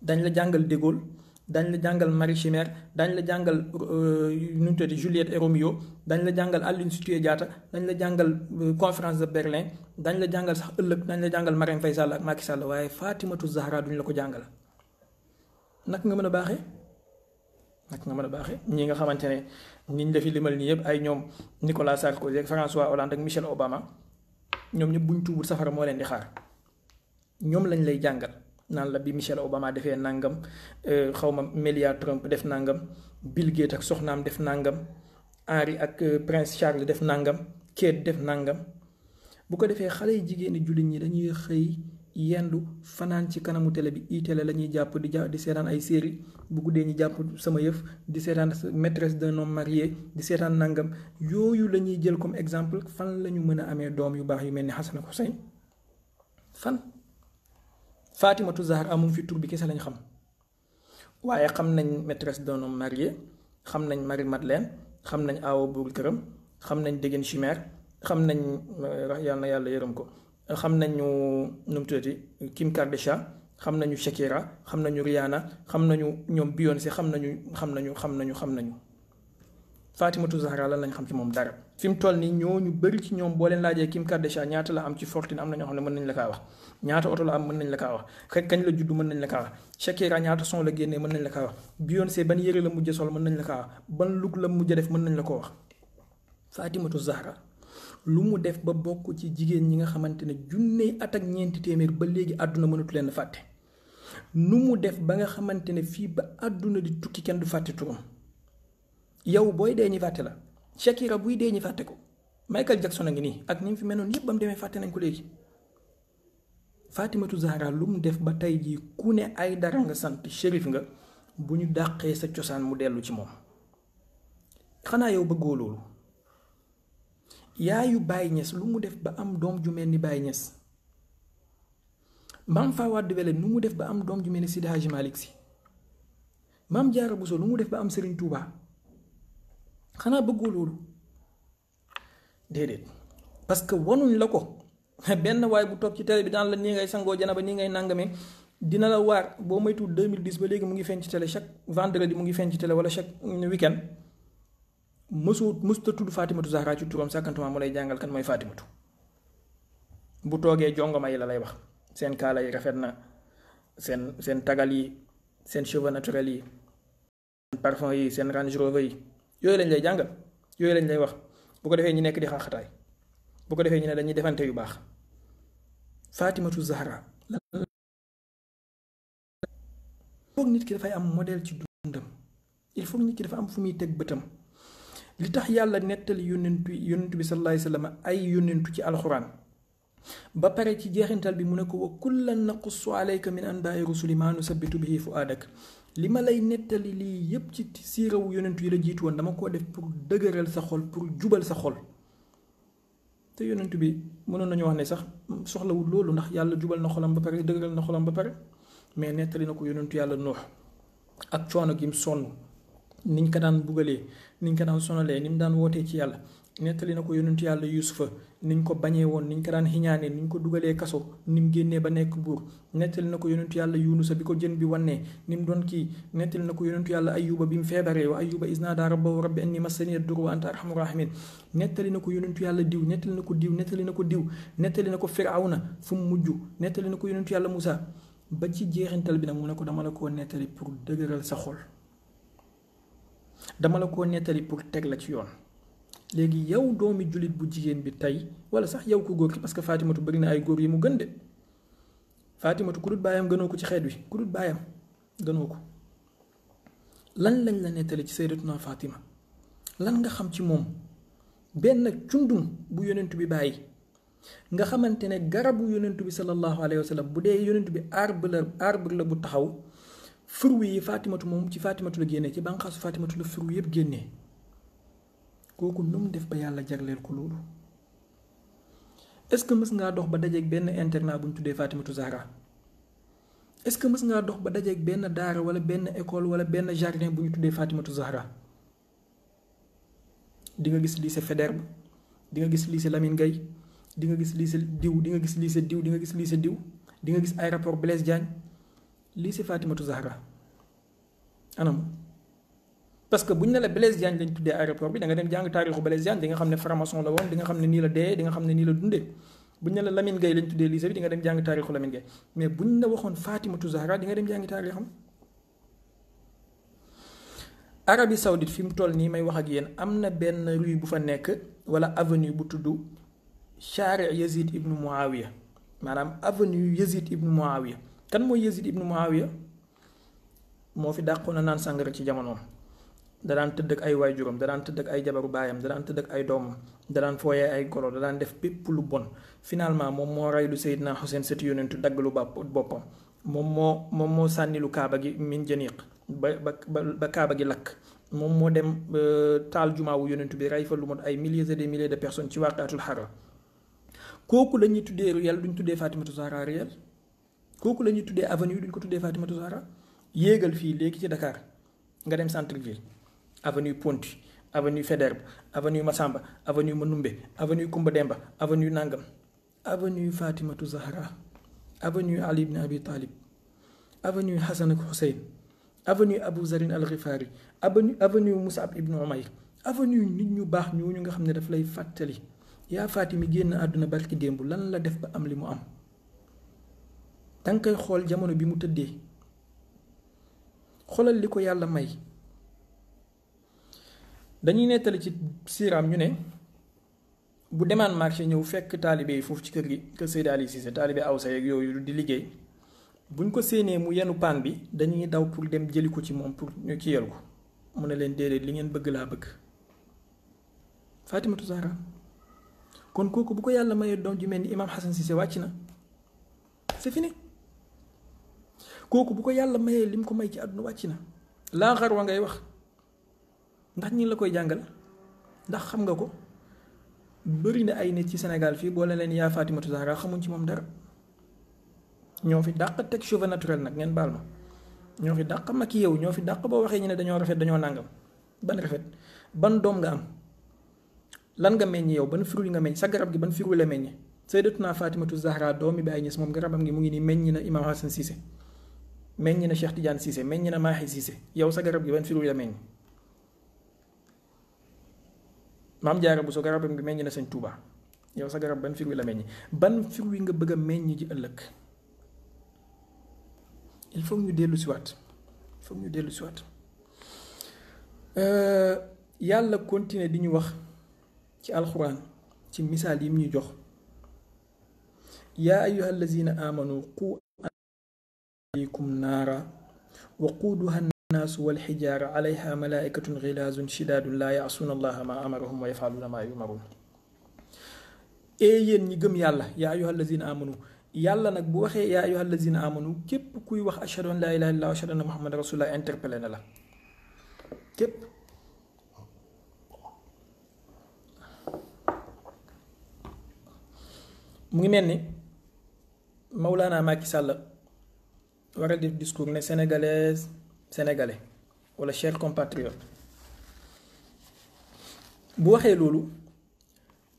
dañ la jàngal De Gaulle dañ la jàngal Marie Chimère dañ la jàngal nu mu tuddati Juliette et Roméo dañ la jàngal Aline Sitoé Diatta dañ la jàngal conférence de Berlin dañ la jàngal sax ëllëg dañ la jàngal Marème Faye Sall ak Macky Sall waaye Fatimatu Zahra duñ la ko jàngal naka nga mën a baaxee ñi nga xamante ne ñiñ la fi limal nii yëpp ay ñoom Nicolas Sarkozy ak François Hollande ak Michelle Obama ñoom ñëpp buñ tuubul safara moo leen di xaar ñoom lañ lay jàngal naan la bi Michelle Obama defee nangam xawma Melania Trump def nangam Bill Gates ak soxnaam def nangam Henry ak Prince Charles def nangam Kate def nangam bu ko defee xale yi jigéeni jullit ñi dañuy xëy yendu fanaan ci kanamu télé bi iTélé la ñuy jàpp di seetaan ay série bu guddee ñi jàpp sama yëf di seetaan maîtresse d'un homme marié di seetaan nangam yooyu la ñuy jël comme exemple fan la ñu mën a amee doom yu baax yu mel ni Hassan ak Hussein fan Fatimatu Zahra moom fi tur bi kese lañ xam waaye xam nañ maîtresse d'un homme marié, xam nañ Marie Madeleine, xam nañ Awa Buur Këram, xam nañ Déguène Chimère, xam nañ yàlla na yàlla yërëm ko, xam nañu nu mu tuddati Kim Kardashian, xam nañu Shakira, xam nañu Rihanna, xam nañu ñoom Beyoncé, xam nañu Fatimatu Zahra lan lañ xam ci moom dara. fi mu toll nii ñooñu bëri ci ñoom boo leen laajee Kim Kardashian ñaata la am ci fortune am na ñoo xam ne mën nañ la kaa wax, ñaata oto la am mën nañ la kaa wax, kañ la juddu mën nañ la kaa wax, Shakira ñaata son la génnee mën nañ la kaa wax, Beyoncé ban yére la mujj sol mën nañ la kaa wax, ban look la mujj def mën nañ la ko wax. Fatimatu Zahra lu mu def ba bokk ci jigéen ñi nga xamante ne junney at ak ñeenti téeméer ba léegi àdduna mënatu leen fàtte, nu mu def ba nga xamante ne fii ba àdduna di tukki kenn du fàtte turam. yow booy dee ñi fàtte la, Shakira buy dee ñi fàtte ko, Michael Jackson a ngi nii ak ni mu fi mel noonu yëpp ba mu demee fàtte nañ ko léegi. Fatimatu Zahra lu mu def ba tey jii ku ne ay dara nga sant shérif nga, bu ñu dàqee sa cosaan mu dellu ci moom. xanaa yow bëggoo loolu. yaayu Baye Niass lu mu def ba am doom ju mel ni Baye Niass. Maam Fawade Wele nu mu def ba am doom ju mel ni Seydi Hadji Malick Sy. Maam Diarra Bousso lu mu def ba am Serigne Touba. xanaa bëggoo loolu. déedéet parce que wanuñ la ko benn waay bu toog ci télé bi daan la nii ngay sangoo janaba nii ngay nàngame dina la waar boo moytu 2010 ba léegi mu ngi feeñ ci télé chaque vendredi mu ngi feeñ ci télé wala chaque weekend mësuta tudd Fatimatu Zahra ci turam sàkkantuma mu lay jàngal kan mooy Fatimatu. bu toogee jongoma yi la lay wax seen kaala yi rafet na seen tagal yi seen cheveux naturels yi seen parfum yi seen Range Rover yi yooyu lañ lay jàngal yooyu lañ lay wax. bu ko defee ñu nekk di xaaxataay bu ko defee ñu ne dañuy defante yu baax. Fatimatu Zahra foog nit ki dafay am modèle ci dundam, il faut nit ki dafa am fu muy teg bëtam. li tax yàlla nettali yonentu bi sallallahu alayhi wa sallam ay yonentu ci alxuraan ba pare ci jeexintal bi mu ne ko wa kullan naqussu alayka min anbaai rusuli maa nusabbitu bihi fuaadak. li ma lay nettali lii yépp ci siirawu yonentu yi la jiitu woon dama koo def pour dëgëral sa xol, pour jubal sa xol. te yonentu bi mënoon nañu wax ne sax soxlawul loolu ndax yàlla jubal na xolam ba pare dëgëral na xolam ba pare, mais nettali na ko yonentu yàlla Nuux ak coono gi mu sonn, niñ ko daan bugalee, niñ ko daan sonalee, ni mu daan wootee ci yàlla. nettali na ko yonentu yàlla Yuusufa niñ ko bañee woon, niñ ko daan xiñaanee, niñ ko dugalee kaso, ni mu génnee ba nekk buur. nettali na ko yonentu yàlla Yunusa bi ko jën bi wannee ni mu doon kii. nettali na ko yonentu yàlla Ayuba bi mu feebaree, wa Ayuba isnaadaa rabbahu rabbi anni massaniya durru wa anta arhamur rahimin. nettali na ko yonentu yàlla diw, nettali na ko diw, nettali na ko diw, nettali na ko Firawna fu mu mujj, nettali na ko yonentu yàlla Musa ba ci jeexintal bi nag mu ne ko dama la koo nettali pour dëgëral sa xol, dama la koo nettali pour teg la ci yoon. léegi yow doomi jullit bu jigéen bi tey wala sax yow ku góor ki, parce que Fatimatu bëri na ay góor yi mu gën de. Fatimatu ku dul baayam gënoo ko ci xeet wi, ku dul baayam gënoo ko. lan lañ la nettali ci sayyidatuna Fatima, lan nga xam ci moom? benn cundum bu yonentu bi bàyyi nga xamante ne garabu yonentu bi sallallahu alayhi wa sallam bu dee yonentu bi arbre la bu taxaw, fruit yi Fatimatu moom ci Fatimatu la génnee, ci bànqaasu Fatimatu la fruit yëpp génnee. kooku nu mu def ba yàlla jagleel ko loolu? est-ce que mës ngaa dox ba dajeeg benn internat bu ñu tuddee Fatimatu Zahra? est-ce que mës ngaa dox ba dajeeg benn daara wala benn école wala benn jardin bu ñu tuddee Fatimatu Zahra? di nga gis lycée Faidherbe, di nga gis lycée Lamine Gueye, di nga gis lycée diw, di nga gis lycée diw, di nga gis lycée diw, di nga gis aéroport Blaise Diagne. lycée Fatimatu Zahra anam. parce que bu ñu ne la Blaise Diagne lañ tuddee aéroport bi da nga dem jàng taarixu Blaise Diagne di nga xam ne franc-maçon la woon, di nga xam ne nii la dee, di nga xam ne nii la dundee. bu ñu ne la Lamine Gueye lañ tuddee lycée bi di nga dem jàng taarixu Lamine Gueye, mais bu ñu la waxoon Fatimatu Zahra di nga dem jàngi taarixam. Arabie Saoudite fi mu toll nii may wax ak yéen am na benn rue bu fa nekk wala avenue bu tudd Shari Yazid ibnu Muawiya, maanaam avenue Yazid ibnu Muawiya. kan mooy Yazid ibnu Muawiya? moo fi dàqoon a naan sàngara ci jamonoom. da daan tëdd ak ay waajuram, da daan tëdd ak ay jabaru baayam, da daan tëdd ak ay doomam, da daan fooyee ay golo, da daan def bépp lu bon. finalement moom moo rey lu Seydina Hussein sëti yonentu dagg lu boppam. moom moo sànni lu kaaba gi min janiq ba kaaba gi lakk. moom moo dem taal jumaawu yonentu bi rey fa lu mot ay milliers et des milliers de personnes ci Waqiatul Harra. kooku la ñuy tuddee réel duñ tuddee Fatimatu Zahra réel. kooku la ñuy tuddee avenue duñ ko tuddee Fatimatu Zahra. yéegal fii léegi ci Dakar nga dem centre ville avenue Ponty avenue Faidherbe avenue Massamba avenue Manoumbe avenue Koumba Demba avenue Nangam avenue Fatimatu Zahra avenue Ali ibn Abi Talib avenue Hassan ak Hussein avenue Abu Zarin al Ghifari avenue Musab ibn Umayr avenue nit ñu baax ñooñu nga xam ne daf lay fàttali yaa Faatimi génn àdduna barki démb lan la def ba am li mu am danga koy xool jamono bi mu tëddee xoolal li ko yàlla may. dañuy nettali ci siiraam ñu ne bu demaan marché ñëw fekk taalibe yi foofu ci kër gi kër Seydi Ali Cissé taalibe Awsa yeeg yooyu di liggéey buñ ko séenee mu yenu paan bi dañuy daw pour dem jëli ko ci moom pour ñu kiyal ko mu ne leen déedéet li ngeen bëgg laa bëgg. Fatimatu Zahra kon kooku bu ko yàlla mayee doom ju mel ni Imam Hassan Cissé wàcc na c'est fini. kooku bu ko yàlla mayee lim ko may ci àdduna wàcc na laa xar wa ngay wax ndax ñi la koy jàngal ndax xam nga ko bëri na ay nit ci Sénégal fii boole leen yaa Fatimatu Zahra xamuñ ci moom dara ñoo fi dàq teg cheveux naturel nag ngeen baal ma ñoo fi dàq mag yow ñoo fi dàq boo waxee ñu ne dañoo rafet dañoo nàngam ban rafet ban doom nga am lan nga meññ yow ban fruit nga meññ sa garab gi ban fruit la meññ Sayyidatuna Fatimatu Zahra doomi Baay Ñas moom garabam gi mu ngi nii meññ na Imam Hassan Cissé meññ na Cheikh Tidiane Cissé meññ na Mahi Cissé yow sa garab gi ban fruit la meññ. Maam Jaara bu so garabam gi meññ na Sëñ Tuuba yow sa garab ban fruit la meññ ban fruit nga bëgg a meññ ji ëllëg. il faut ñu dellu siwaat yàlla continuer di ñu wax ci alxuraan ci misaal yi mu ñu jox yaa ayyuha allazina amanu qu anfusakum naara waquuduha annaasu walxijaara alayha malaaikatun xilaazun shidaadun laa yaasuuna allaha ma amarahum wa yafaluuna maa yumaruun yéen ñi gëm yàlla yaa ayyuha allazina amanu yàlla nag bu waxee yaa ayyuha allazina amanu képp kuy wax ashhadu an laa ilaaha illallah wa ashhadu anna muhammadan rasulullah interpellé na la képp. mu ngi mel ni Mawlana Macky Sall war a def discours ne sénégalais wala chers compatriotes bu waxee loolu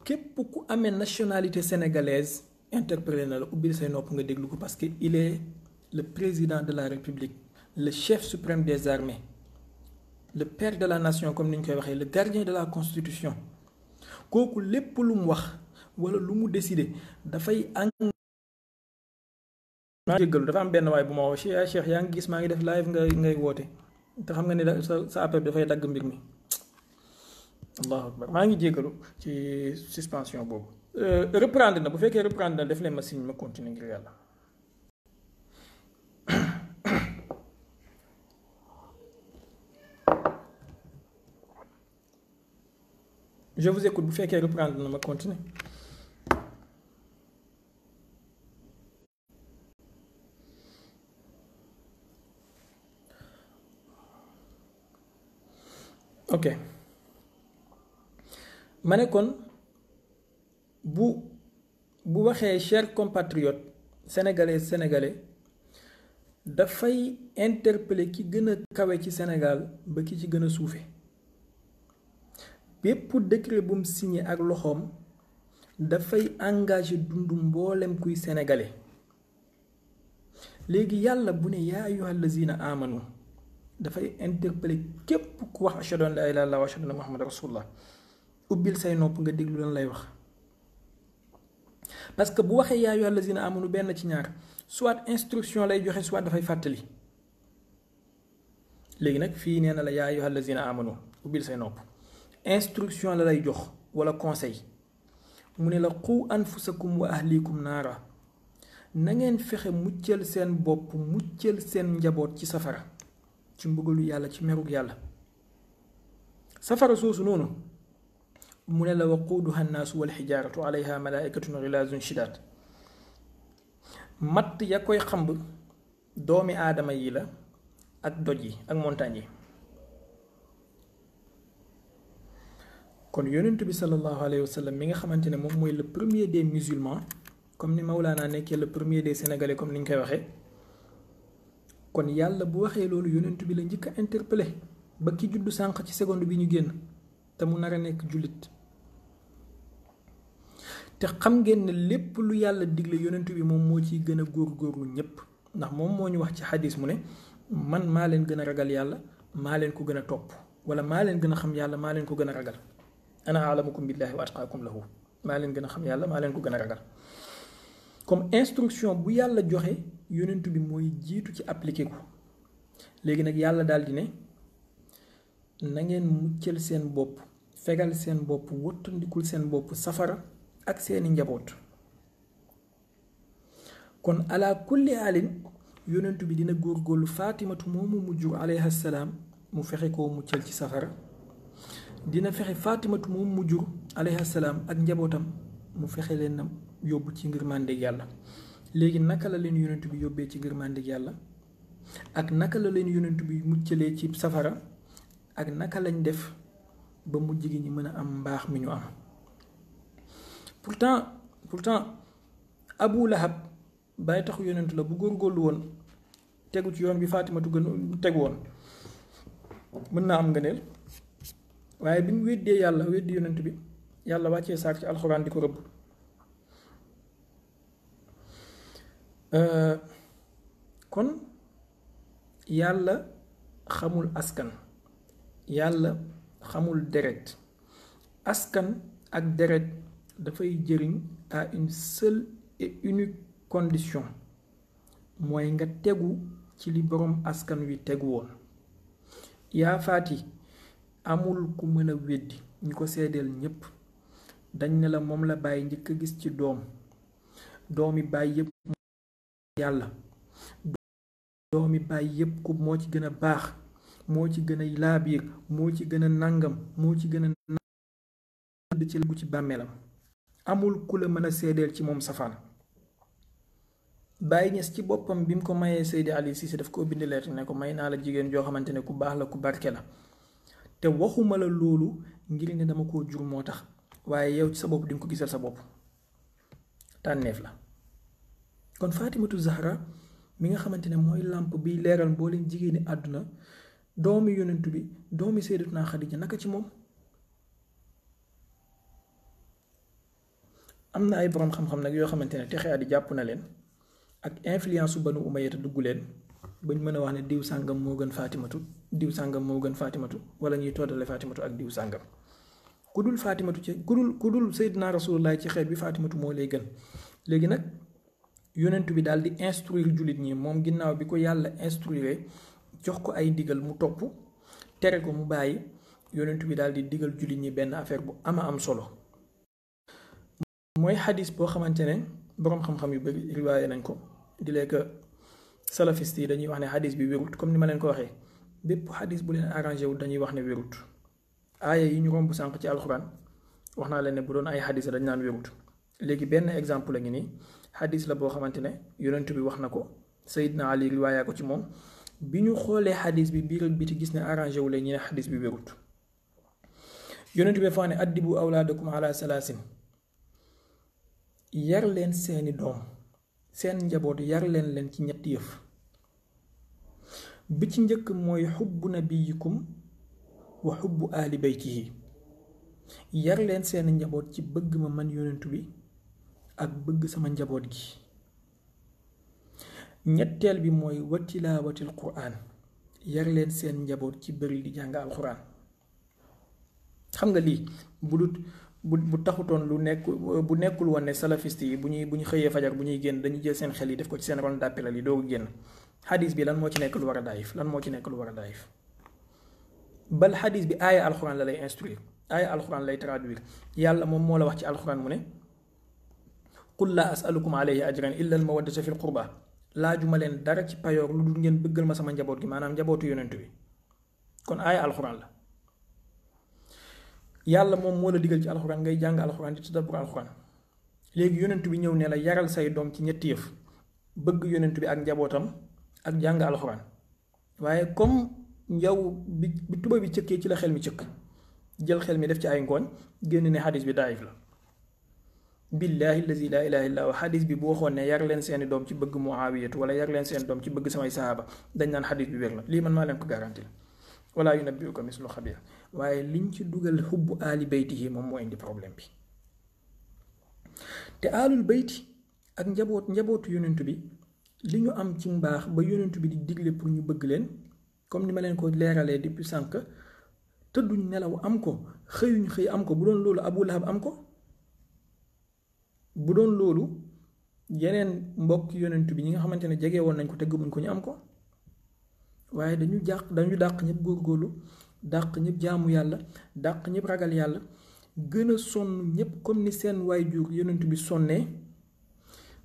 képp ku amee nationalité sénégalaise interpellé na la ubbil say nopp nga déglu ko parce que il est le président de la république le chef suprême des armées le père de la nation comme ni ñu koy waxee le gardien de la constitution kooku lépp lu mu wax wala lu mu décider dafay maa jéggalu dafa am benn waay bu ma woo Cheikh yaa ngi gis maa ngi def live ngay woote te xam nga ne sa appel dafay dagg mbir mi allahu akbar maa ngi jéggalu ci suspension boobu reprendre na bu fekkee reprendre na def leen ma signe ma continuer ngir yàlla. je vous écoute bu fekkee reprendre na ma continuer. ok ma ne kon bu waxee chers compatriotes sénégalais dafay interpeller ki gën a kawe ci Sénégal ba ki ci gën a suufe bépp décret bu mu signé ak loxoom dafay engagé dundu mboolem kuy sénégalais léegi yàlla bu ne yaa ayyuhal lazina amanu dafay interpeller képp ku wax ashhadu an laa ilaaha illallaah wa ashhadu anna muhammadan rasulullah ubbil say nopp nga déglu lan lay wax parce que bu waxee yaa ayyuhal lazina amanu benn ci ñaar soit instruction lay joxe soit dafay fàttali léegi nag fii nee na la yaa ayyuhal lazina amanu ubbil say nopp instruction la lay jox wala conseil mu ne la qu anfusakum wa ahlikum naara na ngeen fexe muccal seen bopp muccal seen njaboot ci safara ci mbugalu yàlla ci merug yàlla safara soosu noonu mu ne la waquuduha nnaasu wal xijaaratu alayha malaaikatun xilaazun shidaad matt ya koy xamb doomi aadama yi la ak doj yi ak montagne yi kon yonent bi sallallahu alayhi wa sallam mi nga xamante ne moom mooy le premier des musulmans comme ni Mawlana nekkee le premier des sénégalais comme ni ñu koy waxee kon yàlla bu waxee loolu yonent bi la njëkk a interpellé ba ki juddu sànq ci seconde bi ñu génn te mu nar a nekk jullit. te xam ngeen ne lépp lu yàlla digle yonent bi moom moo ciy gën a góorgóorlu ñépp, ndax moom moo ñu wax ci xadis mu ne man maa leen gën a ragal yàlla maa leen ko gën a topp, wala maa leen gën a xam yàlla maa leen ko gën a ragal. ana alamukum billahi wa atqaakum lahu, maa leen gën a xam yàlla maa leen ko gën a ragal. comme instruction bu yàlla joxe yonent bi mooy jiitu ci appliqué ko. léegi nag yàlla daal di ne na ngeen muccal seen bopp, fegal seen bopp, wëttandikul seen bopp safara ak seeni njaboot. kon ala kulli alin yonent bi dina góorgóorlu Faatimatu moomu mu jur alayha salaam mu fexe koo muccal ci safara, dina fexe Faatimatu moomu mu jur alayha salaam ak njabootam mu fexe leen na yóbbu ci ngërmandeg yàlla. léegi naka la leen yonent bi yóbbee ci ngërmandeg yàlla, ak naka la leen yonent bi muccalee ci safara, ak naka lañ def ba mujj gi ñi mën a am mbaax mi ñu am. pourtant Abu Lahab bàyyi taxu yonent la bu góorgóorlu woon tegu ci yoon bi Faatimatu gën tegu woon mën naa am ngëneel, waaye bi mu weddee yàlla weddi yonent bi yàlla wàccee saar ci alxuraan di ko rëbb. kon yàlla xamul askan, yàlla xamul deret. askan ak deret dafay jëriñ à une seule et unique condition, mooy nga tegu ci li boroom askan wi tegu woon. yaa faati amul ku mën a weddi, ñu ko seedeel ñépp dañ ne la moom la bàyyi njëkk a gis ci doomi bàyyi yépp yàlla, doomi bàyyi yépp ku moo ci gën a baax, moo ci gën a laabiir, moo ci gën a nàngam, moo ci gën a nàngam ci bu ci bàmmeelam. amul ku la mën a seedeel ci moom safaan. Baye Niass ci boppam bi mu ko mayee Seydi Ali Cissé daf ko bind lettre ne ko may naa la jigéen joo xamante ne ku baax la ku barke la, te waxuma la loolu ngir ne dama koo jur moo tax, waaye yow ci sa bopp di nga ko gisal sa bopp, tànneef la. kon Fatimatu Zahra mi nga xamante ne mooy làmp biy leeral mbooleem jigéeni àdduna, doomi yonent bi, doomi Sayyidatuna Xadija, naka ci moom. am na ay boroom xam-xam nag yoo xamante ne texe di jàpp na leen ak influence su Banu Umayya dugg leen bañ mën a wax ne diw sàngam moo gën Fatimatu, diw sàngam moo gën Fatimatu, wala ñuy toddale Fatimatu ak diw sàngam. ku dul Fatimatu ci ku dul Seydina Rasulullah ci xeet bi Fatimatu moo lay gën. léegi nag yonent bi daal di instruire jullit ñi moom ginnaaw bi ko yàlla instruire jox ko ay digal mu topp, tere ko mu bàyyi, yonent bi daal di digal jullit ñi benn affaire bu ama am solo. mooy xadis boo xamante ne boroom xam-xam yu bari riwaaye nañ ko, di lekk salafiste yi dañuy wax ne xadis bi wérut. comme ni ma leen ko waxee, bépp xadis bu leen arrangé wul dañuy wax ne wérut. aaya yi ñu romb sànq ci alxuraan wax naa leen ne bu doon ay xadis dañ naan wérut. léegi benn exemple la ngi nii, xadis la boo xamante ne yonent bi wax na ko, Seydina Ali riwaayaa ko ci moom. bi ñu xoolee xadis bi biir ak biti gis ne arrangé wu leen ñu ne xadis bi wérut. yonent bi dafa ne addibu awlaadakum ala salaasin, yar leen seeni doom, seen njaboot yar leen ci ñetti yëf. bi ci njëkk mooy xubbu nabiyikum wa xubbu aali baytihi, yar leen seen njaboot ci bëgg ma man yonent bi ak bëgg sama njaboot gi. ñetteel bi mooy wa tilaawatil quraan, yar leen seen njaboot ci bëri di jàng alxuraan. xam nga lii bu taxutoon bu nekkul woon ne salafiste yi bu ñu xëyee fajar bu ñuy génn dañuy jël seen xel yi def ko ci seen ron d'appel yi doogu génn. xadis bi lan moo ci nekk lu war a daayif, lan moo ci nekk lu war a daayif. bal xadis bi aaya alxuraan la lay instruire, aaya alxuraan lay traduire. yàlla moom moo la wax ci alxuraan mu ne qul laa asalukum alayhi ajran illa al mawaddata fil qurba, laajuma leen dara ci payoor lu dul ngeen bëggal ma sama njaboot gi, maanaam njabootu yonent bi. kon aaya alxuraan la. yàlla moom moo la digal ci alxuraan ngay jàng alxuraan di tadabbur alxuraan. léegi yonent bi ñëw ne la yaral say doom ci ñetti yëf, bëgg yonent bi ak njabootam ak jàng alxuraan. waaye comme yow bi tuba bi cëkkee ci la xel mi cëkk, jël xel mi def ci ay ngooñ, génn ne xadis bi daayif la. billahi allazi laa ilaha illa huwa xadis bi bu waxoon ne yar leen seeni doom ci bëgg muawiyatu wala yar leen seeni doom ci bëgg samay sahaaba dañ naan xadis bi wér la lii man maa leen ko garanti la wala yunabbiuka mislu xabir waaye liñ ci dugal xubbu aali baytihi moom moo indi problème bi te aalul bayti ak njabootu yonentu bi li ñu am ci mbaax ba yonentu bi di digle pour ñu bëgg leen comme ni ma leen ko leeralee depuis sànq tëdduñ nelaw am ko xëyuñ xëy am ko bu doon loolu Abu Lahab am ko bu doon loolu yeneen mbokk yonentu bi ñi nga xamante ne jege woon nañ ko te gëmuñ ko ñu am ko waaye dañu dàq ñëpp góorgóorlu dàq ñëpp jaamu yàlla dàq ñëpp ragal yàlla gën a sonn ñëpp comme ni seen waajur yonentu bi sonnee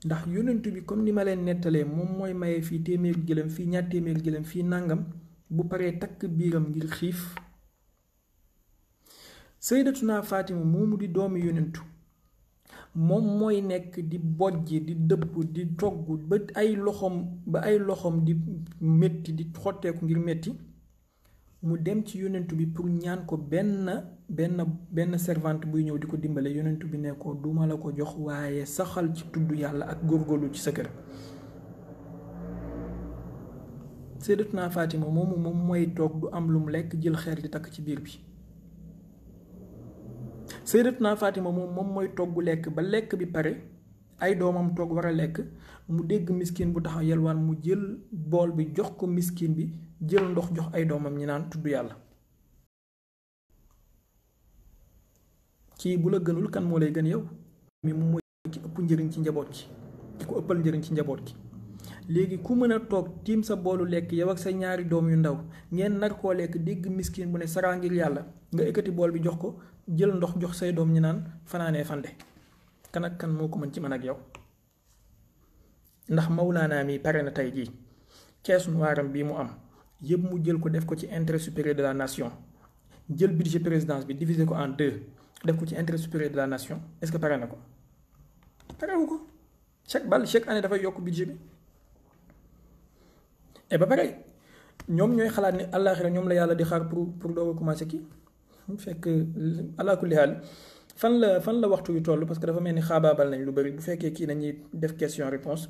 ndax yonentu bi comme ni ma leen nettalee moom mooy maye fii téeméeri gëlëm fii ñaar téeméeri gëlëm fii nàngam bu paree takk biiram ngir xiif sayyidatuna Fatima moomu di doomi yonentu moom mooy nekk di bojj di dëpp di togg ba ay loxoom di metti di xotteeku ngir metti mu dem ci yonentu bi pour ñaan ko benn servante buy ñëw di ko dimbale yonentu bi ne ko duma la ko jox waaye saxal ci tudd yàlla ak góorgóorlu ci sa kër sayyidatuna Fatima moom mooy toog du am lu mu lekk jël xeer di takk ci biir bi sayyidatuna Fatima moom mooy togg lekk ba lekk bi pare ay doomam toog war a lekk mu dégg miskin bu taxaw yelwaan mu jël bool bi jox ko miskin bi jël ndox jox ay doomam ñi naan tudd yàlla kii bu la gënul kan moo lay gën yow mi moom mooy ki ëpp njëriñ ci njaboot gi ki ko ëppal njëriñ ci njaboot gi léegi ku mën a toog tiim sa boolu lekk yow ak sa ñaari doom yu ndaw ngeen nar koo lekk dégg miskin bu ne saraa ngir yàlla nga ekkati bool bi jox ko jël ndox jox say doom ñi naan fanaanee fande kan ak kan moo ko mën ci man ak yow ndax Mawlaana mi pare na tey jii caisse noire bii mu am yëpp mu jël ko def ko ci intérêt supérieur de la nation jël budget présidence bi diviser ko en 2 def ko ci intérêt supérieur de la nation est-ce que pare na ko parewu ko chaque année dafay yokk budget bi et ba pare ñoom ñooy xalaat ni àllaaxira ñoom la yàlla di xaar pour doog a commencé kii fekk ala kulli haal fan la waxtu wi toll parce que dafa mel ni xaabaabal nañ lu bari bu fekkee kii nañuy def question réponse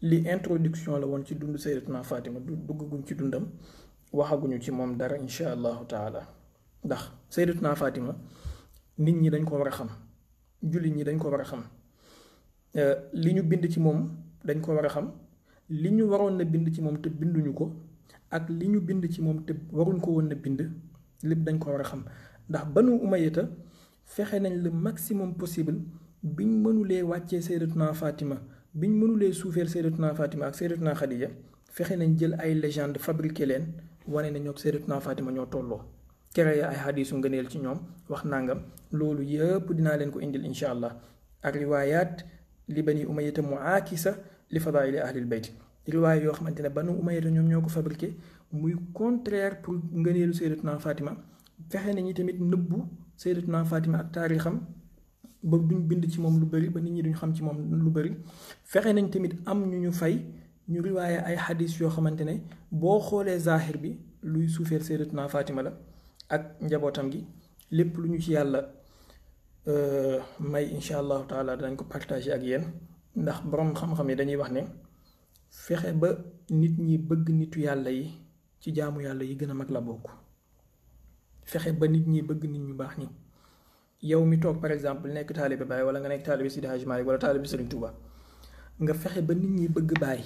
li introduction la woon ci dund sayyidatuna Fatima dugguñ ci dundam waxaguñu ci moom dara insha allahu taala ndax sayyidatuna Fatima nit ñi dañ ko war a xam jullit ñi dañ ko war a xam li ñu bind ci moom dañ ko war a xam li ñu waroon na bind ci moom te binduñu ko ak li ñu bind ci moom te waruñ ko woon na bind lépp dañ ko war a xam ndax Banu Umayyata fexe nañ le maximum possible biñ mënulee wàccee sayyidatuna Fatima biñ mënulee suufeel sayyidatuna Fatima ak sayyidatuna Khadija fexe nañ jël ay légende fabriqué leen wane ne ñoo sayyidatuna Fatima ñoo tolloo créé ay xadiisu ngëneel ci ñoom wax nangam loolu yëpp dinaa leen ko indil insha allah ak riwaayaat li Bani Umayyata muaakisa li fadaili ahlil bayt riwaay yoo xamante ne Banu Umayyata ñoom ñoo ko fabriqué muy contraire pour ngëneelu sayyidatuna Fatima fexe nañu tamit nëbbu sayyidatuna Fatima ak taarixam ba duñ bind ci moom lu bari ba nit ñi duñ xam ci moom lu bari fexe nañ tamit am ñu fay ñu riwaaye ay xadis yoo xamante ne boo xoolee zahir bi luy suufeel sayyidatuna Fatima la ak njabootam gi lépp lu ñu ci yàlla may insha allahu taala danañ ko partager ak yéen ndax borom xam-xam yi dañuy wax ne fexe ba nit ñi bëgg nitu yàlla yi ci jaamu yàlla yi gën a mag la bokk fexe ba nit ñi bëgg nit ñu baax ñi yow mi toog par exemple nekk taalibe Baay wala nga nekk taalibe Sidi Hadj Malick wala taalibe Serigne Touba nga fexe ba nit ñi bëgg Baay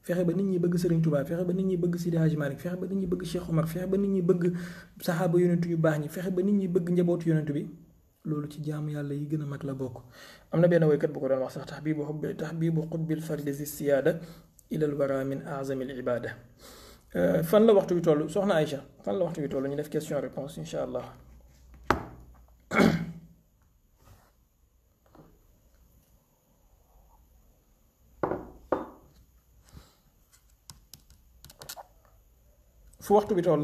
fexe ba nit ñi bëgg Serigne Touba fexe ba nit ñi bëgg Sidi Hadj Malick fexe ba nit ñi bëgg Cheikh Omar fexe ba nit ñi bëgg saxaaba yonentu yu baax ñi fexe ba nit ñi bëgg njabootu yonentu bi loolu ci jaamu yàlla yi gën a mag la bokk am na benn woykat bu ko doon wax sax tahbibu qutbil fardi zi siyaada ilal wara min azamil ibada fan la waxtu bi toll soxna Aïcha fan la waxtu bi toll ñu def question réponse insha allah fu waxtu bi toll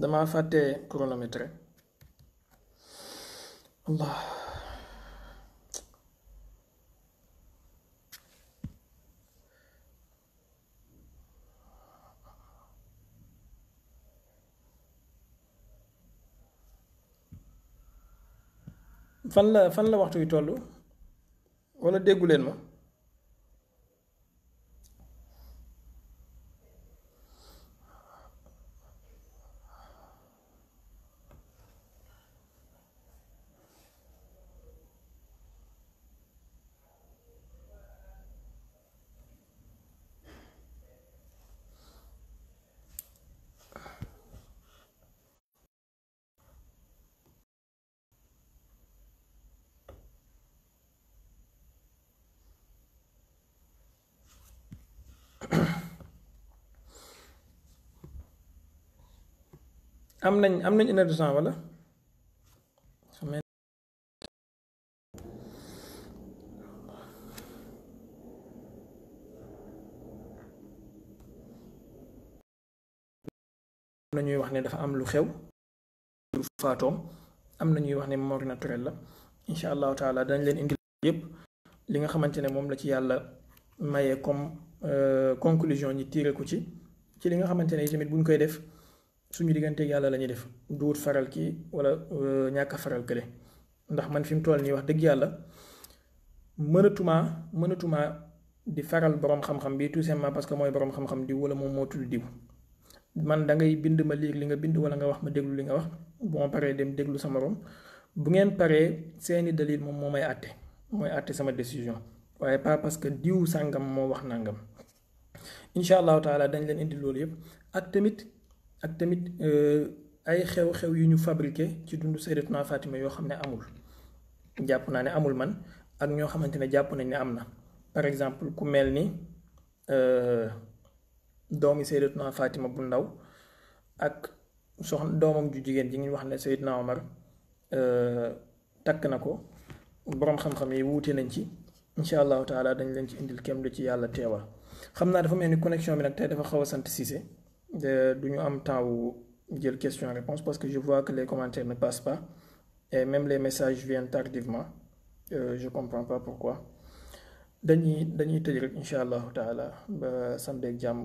dama fàtte chronomètre allah fan la waxtu wi toll wala déggu leen ma am nañ 1 heure de temps wala am na ñuy wax ne dafa am lu xew lu faatoom am na ñuy wax ne mort naturel la incha allahu taala dañ leen indil yépp li nga xamante ne moom la ci yàlla mayee comme conclusion ñi tiire ko ci li nga xamante ne tamit buñ koy def suñu digganteeg yàlla la ñuy def duut faral kii wala ñàkk a faral kële ndax man fi mu toll nii wax dëgg yàlla mënatumaa di faral boroom xam-xam bi tout simplement parce que mooy boroom xam-xam diw wala moom moo tudd diw man da ngay bind ma liir li nga bind wala nga wax ma déglu li nga wax bu ma paree dem déglu sama morom bu ngeen paree seeni dalil moom moo may àtte mooy àtte sama décision waaye pas parce que diw sàngam moo wax nangam incha allahu taala dañ leen indi loolu yëpp ak tamit ay xew-xew yu ñu fabriqué ci dundu Sayyidatuna Fatima yoo xam ne amul jàpp naa ne amul man ak ñoo xamante ne jàpp nañ ne am na par exemple ku mel ni doomi Sayyidatuna Fatima bu ndaw ak soxna doomam ju jigéen ji ngi wax ne Sayyidna Omar takk na ko boroom xam-xam yi wuute nañ ci incha allahu taala dañ leen ci indil kem lu ci yàlla teewal xam naa dafa mel ni connexion bi nag tey dafa xaw a sant Cissé du ñu am temps wu jël question réponse parce que je vois que les commentaires ne passent pas et même les messages viennent tardivement je comprends pas pourquoi dañuy tëj rek incha allahu taala ba samedi ak jàmm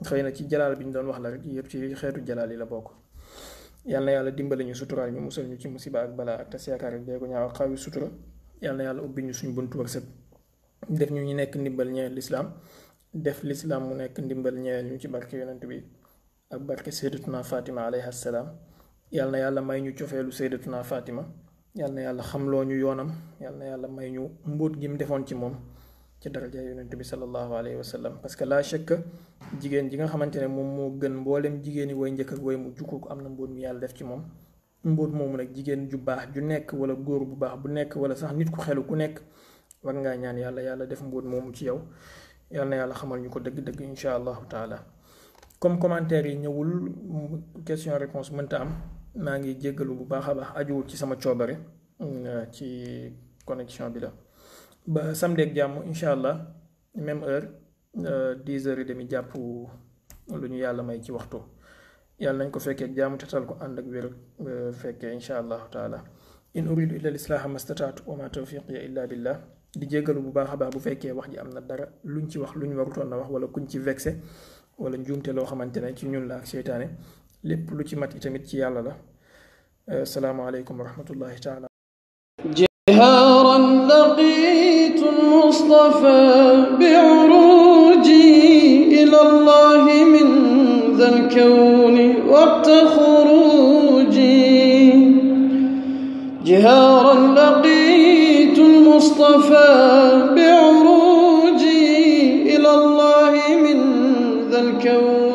xëy na ci jalaal bi ñu doon wax la rek yëpp ci xeetu jalaal yi la bokk yal na yàlla dimbali ñu suturaal ñu musal ñu ci musiba ak balaa ak tas yaakaar ak déegu ñaaw ak xaw yi sutura yal na yàlla ubbi ñu suñu buntu wërsëg def ñu nekk ndimbal ñeel lislaam def lislaam mu nekk ndimbal ñeel ñu ci barke yonent bi ak barke Sayyidatuna Fatima alayha salaam yal na yàlla may ñu cofeelu Sayyidatuna Fatima yal na yàlla xamloo ñu yoonam yal na yàlla may ñu mbóot gi mu defoon ci moom ci daraja yonent bi sallallahu alayhi wa sallam parce que la shakka jigéen ji nga xamante ne moom moo gën mboolem jigéen yi way njëkk ak way mu jukku ko am na mbóot mi yàlla def ci moom mbóot moomu nag jigéen ju baax ju nekk wala góor bu baax bu nekk wala sax nit ku xelu ku nekk war ngaa ñaan yàlla def mbóot moomu ci yow yal na yàlla xamal ñu ko dëgg-dëgg insha allahu taala comme commentaire yi ñëwul question réponse mënta am maa ngi jéggalu bu baax a baax ajuwul ci sama coobare ci connexion bi la ba samedi ak jàmm incha allah même heure 10h30 jàpp lu ñu yàlla may ci waxtu yàlla nañ ko fekkee ak jàmm tatal ko ànd ak wér fekkee incha allahu taala in uridu illa lislaaha mastataatu wa ma tawfiqiya illa billah di jéggalu bu baax a baax bu fekkee wax ji am na dara luñ ci wax lu ñu warutoon na wax wala kuñ ci vexé wala njuumte loo xamante ne ci ñun la ak seytaane lépp lu ci mat itamit ci yàlla la asalaamaaleykum wa rahmatullahi taala جهارا لقيت المصطفى بعروجي إلى الله من ذا الكون وقت خروجي جهارا لقيت المصطفى بعروجي إلى الله من ذا الكون